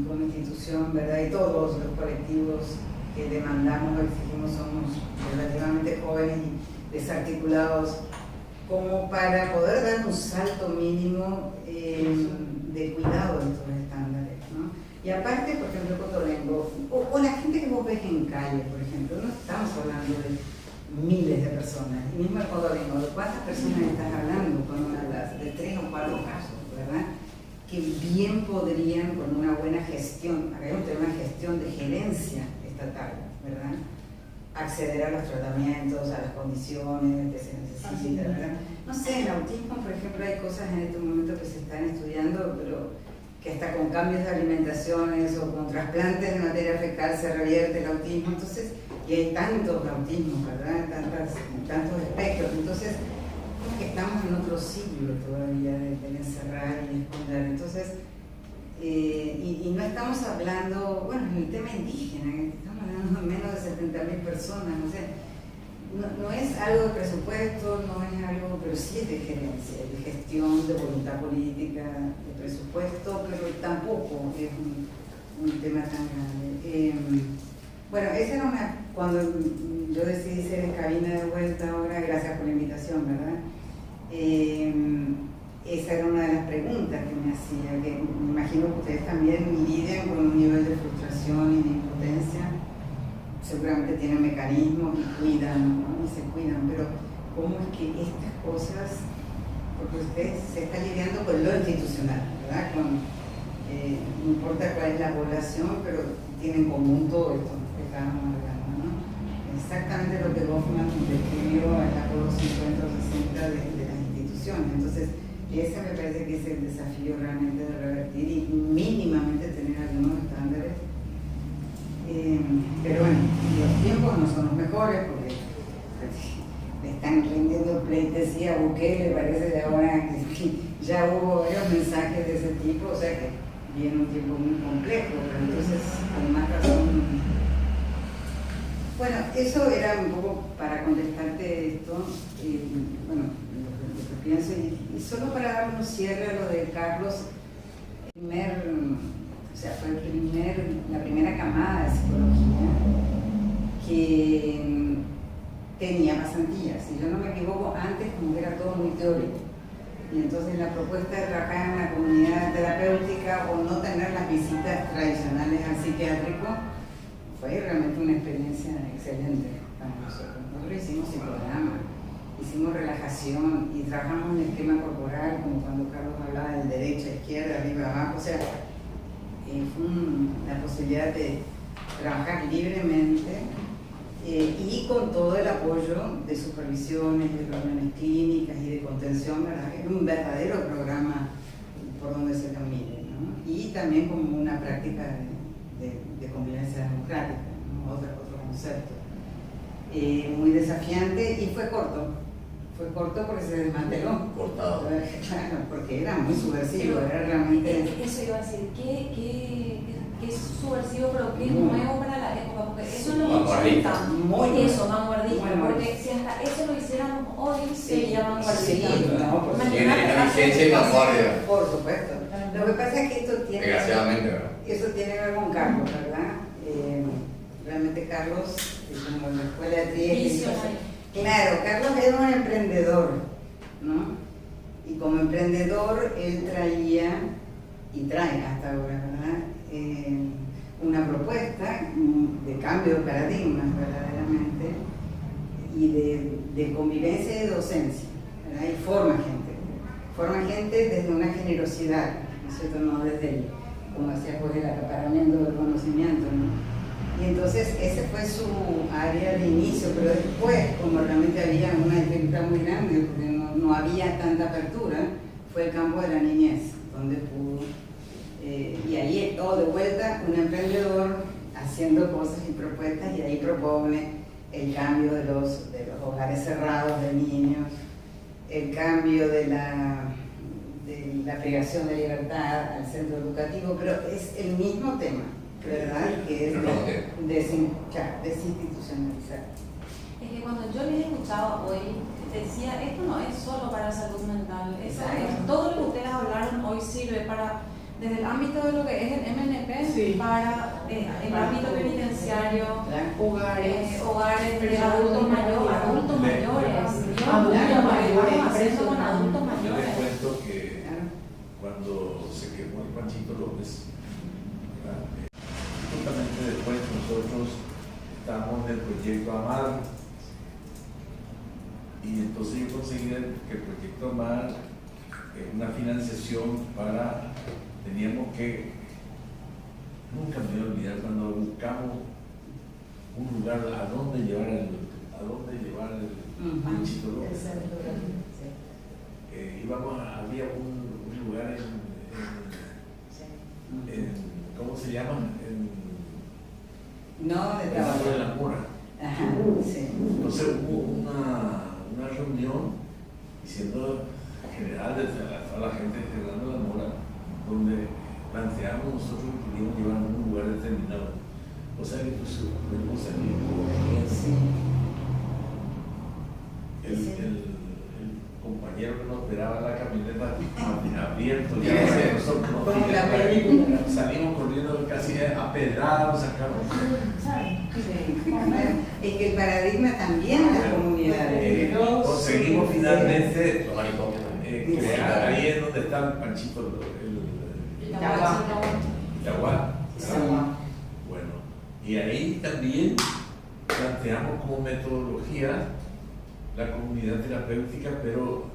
como institución, ¿verdad? Y todos los colectivos que demandamos o exigimos somos relativamente jóvenes y desarticulados como para poder dar un salto mínimo de cuidado de estos estándares, ¿no? Y aparte, por ejemplo, Cotolengo, o la gente que vos ves en calle, por ejemplo, no estamos hablando de miles de personas, y mismo el Cotolengo, ¿de cuántas personas estás hablando cuando hablas? De 3 o 4 casos, ¿verdad? Que bien podrían, con una buena gestión, acá hay un tema de gestión de gerencia estatal, ¿verdad? Acceder a los tratamientos, a las condiciones que se necesitan, ¿verdad? No sé, en autismo, por ejemplo, hay cosas en este momento que se están estudiando, pero que hasta con cambios de alimentaciones o con trasplantes de materia fecal se revierte el autismo, entonces, y hay tantos autismos, ¿verdad? Tantos espectros, entonces, como que estamos en otro siglo todavía de encerrar y esconder, entonces, y no estamos hablando, bueno, en el tema indígena, estamos hablando de menos de 70.000 personas, no sé, no es algo de presupuesto, no es algo, pero sí es de gerencia, de gestión, de voluntad política, de presupuesto, pero tampoco es un tema tan grande. Bueno, esa era cuando yo decidí ser en cabina de vuelta ahora, gracias por la invitación, ¿verdad? Esa era una de las preguntas que me hacía, que me imagino que ustedes también lidian con un nivel de frustración y de impotencia. Seguramente tienen mecanismos y cuidan, ¿no? Y se cuidan, pero ¿cómo es que estas cosas, porque usted se está lidiando con lo institucional, ¿verdad? No importa cuál es la población, pero tiene en común todo esto que estábamos hablando, ¿no? Exactamente lo que Goffman describió en la Acuerdo 50 o 60 de las instituciones. Entonces, ese me parece que es el desafío realmente de revertir y mínimamente tener algunos estándares. Pero bueno, los tiempos no son los mejores porque le están rindiendo pleitesía a Bukele, parece de ahora que ya hubo varios mensajes de ese tipo, o sea que viene un tiempo muy complejo, pero entonces con más razón. Bueno, eso era un poco para contestarte esto, bueno, lo que pienso, y solo para dar un cierre a lo de Carlos, o sea, fue la primera camada de psicología que tenía pasantías, si yo no me equivoco, antes como que era todo muy teórico. Y entonces la propuesta de trabajar en la comunidad terapéutica o no tener las visitas tradicionales al psiquiátrico fue realmente una experiencia excelente para nosotros. Nosotros hicimos psicodrama, hicimos relajación y trabajamos en el esquema corporal, como cuando Carlos hablaba del derecha, izquierda, arriba, abajo, o sea, fue la posibilidad de trabajar libremente y con todo el apoyo de supervisiones, de reuniones clínicas y de contención, ¿verdad? Es un verdadero programa por donde se camine, ¿no? Y también como una práctica de convivencia democrática, ¿no? Otro concepto. Muy desafiante y fue corto porque se desmanteló. Cortado. Claro, porque era muy subversivo, era realmente... Eso iba a decir, ¿qué es subversivo, pero qué es nuevo para la época? Porque eso no nos gusta. Eso, vanguardista, porque si hasta eso lo hiciéramos hoy, sería vanguardista. Sí, no, por supuesto. Tiene una vigencia y vanguardia. Por supuesto. Lo que pasa es que esto tiene... Desgraciadamente, ¿verdad? Eso tiene que ver con Carlos, ¿verdad? Realmente Carlos, como en la escuela de Trieste. Claro, Carlos era un emprendedor, ¿no? Y como emprendedor él traía, y trae hasta ahora, ¿verdad? Una propuesta de cambio de paradigmas, verdaderamente, y de convivencia y de docencia, ¿verdad? Y forma gente desde una generosidad, ¿no es cierto? No desde el, como decía, pues, el acaparamiento del conocimiento, ¿no? Y entonces ese fue su área de inicio, pero después, como realmente había una dificultad muy grande, porque no había tanta apertura, fue el campo de la niñez, donde pudo, y ahí todo de vuelta, un emprendedor haciendo cosas y propuestas, y ahí propone el cambio de los hogares cerrados de niños, el cambio de la privación de libertad al centro educativo, pero es el mismo tema. ¿verdad? Que es Pero no, desinstitucionalizar. Es que cuando yo les escuchaba hoy, decía, esto no es solo para salud mental, eso es, todo lo que ustedes hablaron hoy sirve para, desde el ámbito de lo que es el MNP, Sí. para el ámbito penitenciario, Hogares. hogares de adultos mayores, adultos mayores, Adultos mayores, estamos haciendo con adultos Yo les mayores. cuento que cuando se quemó el Panchito López, ¿verdad? Justamente después nosotros estábamos en el proyecto AMAR, y entonces yo conseguí que el proyecto AMAR una financiación para, teníamos que, nunca me voy a olvidar cuando buscamos un lugar a dónde llevar el Panchito López. Había un lugar en ¿cómo se llama? No, de En trabajo. de la Mora. Ajá, sí. Entonces hubo una reunión diciendo general de toda la gente de Fernando de la Mora, donde planteamos nosotros que queríamos llevar a un lugar determinado. O sea que pues pudimos salir Sí. el compañero que nos esperaba en la camioneta abierto, ya no sé, nosotros nos Como la tiramos, película. salimos corriendo casi apedrados, sacamos. Es que el paradigma también de las comunidades. Conseguimos finalmente Los manicomios también. crear ahí es donde está el Panchito, el Yaguá. Bueno, y ahí también planteamos como metodología la comunidad terapéutica, pero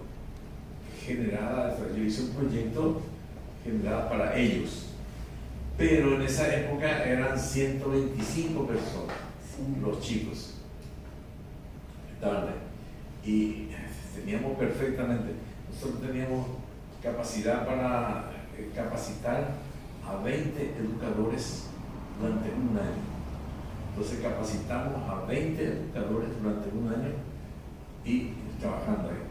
generada, yo hice un proyecto generado para ellos, pero en esa época eran 125 personas, los chicos estaban ahí, y teníamos perfectamente, nosotros teníamos capacidad para capacitar a 20 educadores durante un año. Entonces capacitamos a 20 educadores durante un año y trabajando ahí.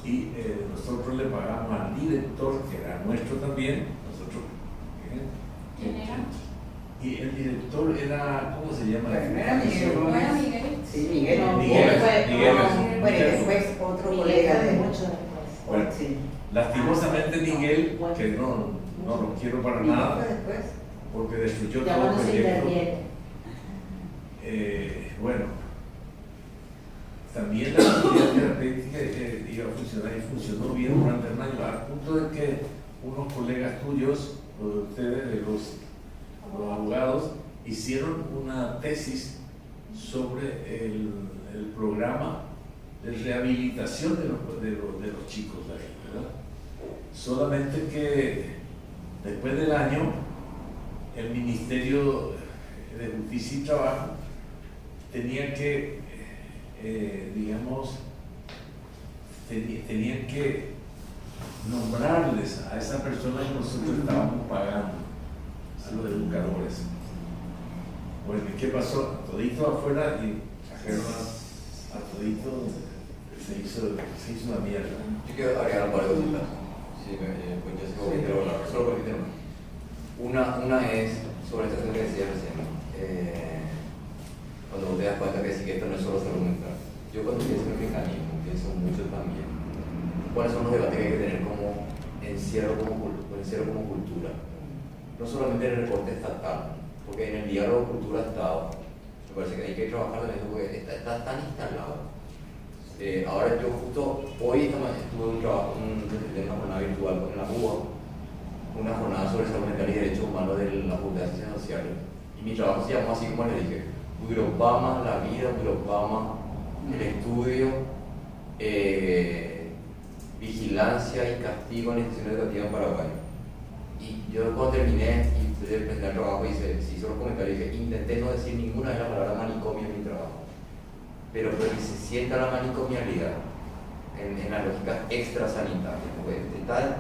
Y nosotros le pagamos al director, que era nuestro también, nosotros. ¿Quién era? Y el director era, ¿cómo se llama? Bueno, era Miguel ¿No era Gómez. Miguel? Sí, Miguel. No, Miguel. Bueno, y después otro colega de Bueno, sí. lastimosamente Miguel, que no lo quiero para ¿Y nada, fue después? porque destruyó Ya todo el cuando se proyecto. interviene. Bueno, también la comunidad terapéutica iba a funcionar y funcionó bien durante el año, al punto de que unos colegas tuyos, o de ustedes, de los abogados, hicieron una tesis sobre el programa de rehabilitación de los chicos de ahí, ¿verdad? Solamente que después del año, el Ministerio de Justicia y Trabajo tenía que, tenían que nombrarles a esa persona que nosotros estábamos pagando, a los educadores. Bueno, ¿y qué pasó? Todito afuera y trajeron a todito, se hizo una mierda. Yo quiero agregar un par de cositas. Sí, pues yo sigo quiero hablar, solo por tema. Una es sobre esto que decía recién. Cuando te das cuenta que sí que esto no es solo salud mental. Yo cuando pienso en el mecanismo, pienso mucho también cuáles son los debates que hay que tener como encierro como cultura. No solamente en el recorte estatal, porque en el diálogo cultura-estado me parece que hay que trabajar en eso porque está tan instalado. Ahora yo justo hoy estuve un trabajo, en una jornada virtual con la UBA, una jornada sobre salud mental y derechos humanos de la Facultad de Ciencias Sociales. Y mi trabajo se llamó así como le dije, Uropama, la vida, Uropama, el estudio, vigilancia y castigo en instituciones educativas en Paraguay. Y yo cuando terminé y de presentar el trabajo se hizo los comentarios y dije, intenté no decir ninguna vez la palabra manicomio en mi trabajo, pero que se sienta la manicomialidad en la lógica extrasanitaria, porque está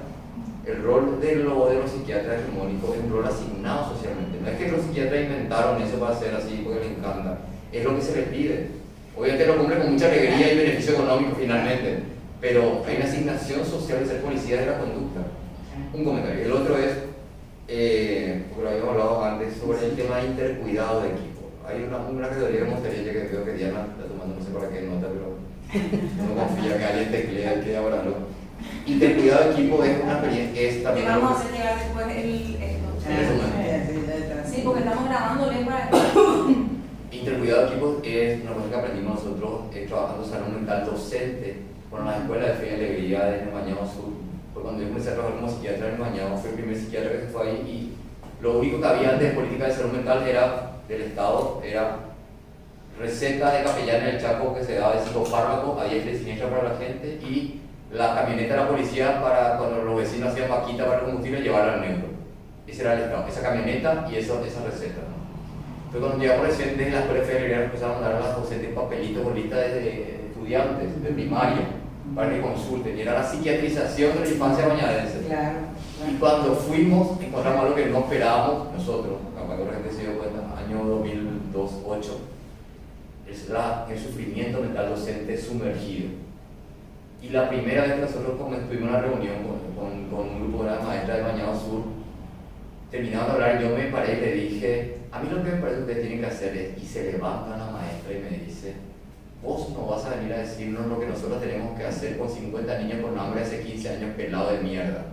el rol de los psiquiatras hegemónicos es un rol asignado socialmente. No es que los psiquiatras inventaron eso para hacer así porque les encanta, es lo que se les pide. Obviamente lo cumplen con mucha alegría y beneficio económico finalmente, pero hay una asignación social de ser policía de la conducta. Un comentario. El otro es, porque lo habíamos hablado antes, sobre el tema de intercuidado de equipo. Hay una categoría que me gustaría, ya que veo que Diana está tomando no sé para qué nota, pero no confía que alguien teclea que ahora no. Intercuidado de equipo es una experiencia, es Te también vamos a hacer llegar después esto. Sí, porque estamos grabándole para... Intercuidado de equipos es una cosa que aprendimos nosotros trabajando en salud mental docente con la escuela de fe y alegría de Bañado Sur. Porque cuando yo comencé a trabajar como psiquiatra en Bañado, fui el primer psiquiatra que se fue ahí y lo único que había antes de política de salud mental era del Estado, era receta de capellán en el Chaco que se daba de psicofármacos a diestra y siniestra para la gente y la camioneta de la policía para cuando los vecinos hacían vaquita para el combustible llevarla al neuro. Ese era el Estado, esa camioneta y esa receta, ¿no? Pero cuando llegamos recién desde la escuela de fe empezaron a dar a las docentes papelitos con listas de estudiantes de primaria para que consulten y era la psiquiatrización de la infancia bañadense. Claro. Y cuando fuimos encontramos algo que no esperábamos nosotros, capaz que la gente se dio cuenta, año 2002-2008, es el sufrimiento mental docente sumergido. Y la primera vez que nosotros tuvimos una reunión con un grupo de maestras de Bañado Sur, terminando de hablar, yo me paré y le dije, a mí lo que me parece que ustedes tienen que hacer es, y se levanta la maestra y me dice, vos no vas a venir a decirnos lo que nosotros tenemos que hacer con 50 niños con hambre hace 15 años pelado de mierda.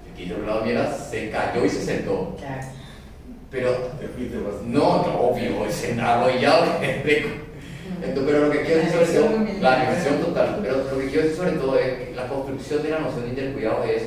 El que hizo pelado de mierda se cayó y se sentó. Claro. Pero, Te fuiste bastante. no, obvio, se arrollado. Pero lo que quiero decir sobre todo, la dimensión total, pero lo que quiero decir sobre todo es que la construcción de la noción de intercuidado es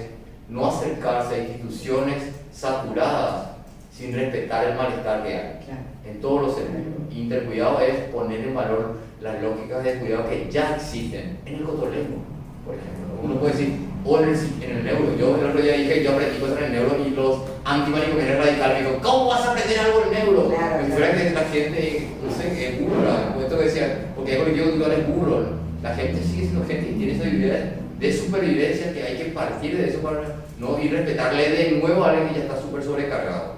no acercarse a instituciones saturadas sin respetar el malestar que hay en todos los sentidos. Intercuidado es poner en valor las lógicas de cuidado que ya existen en el cotolengo, por ejemplo. Uno puede decir, o en el neuro. Yo el otro día dije, yo aprendí cosas en el neuro y los antimanicomiales radicales me dijo, ¿cómo vas a aprender algo en el neuro? Claro, Como si fuera que la gente, no sé, es burra, como esto que decía, porque hay colectivo cultural es burro. La gente sigue siendo gente y tiene esa habilidad de supervivencia que hay que partir de eso para no y respetarle de nuevo a alguien que ya está súper sobrecargado.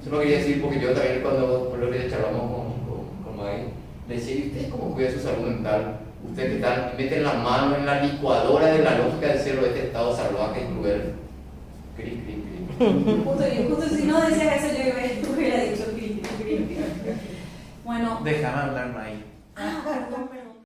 Eso lo quería decir porque yo también cuando por lo que charlamos con Maggie, le decía, ¿y usted cómo cuida su salud mental? Usted que meten la mano en la licuadora de la lógica del cielo de este estado salvaje y cruel. Cri, cri, cri. Justo si no decías eso, yo hubiera dicho cri, cri, cri. Bueno. Déjame hablar, May. Ah, perdón.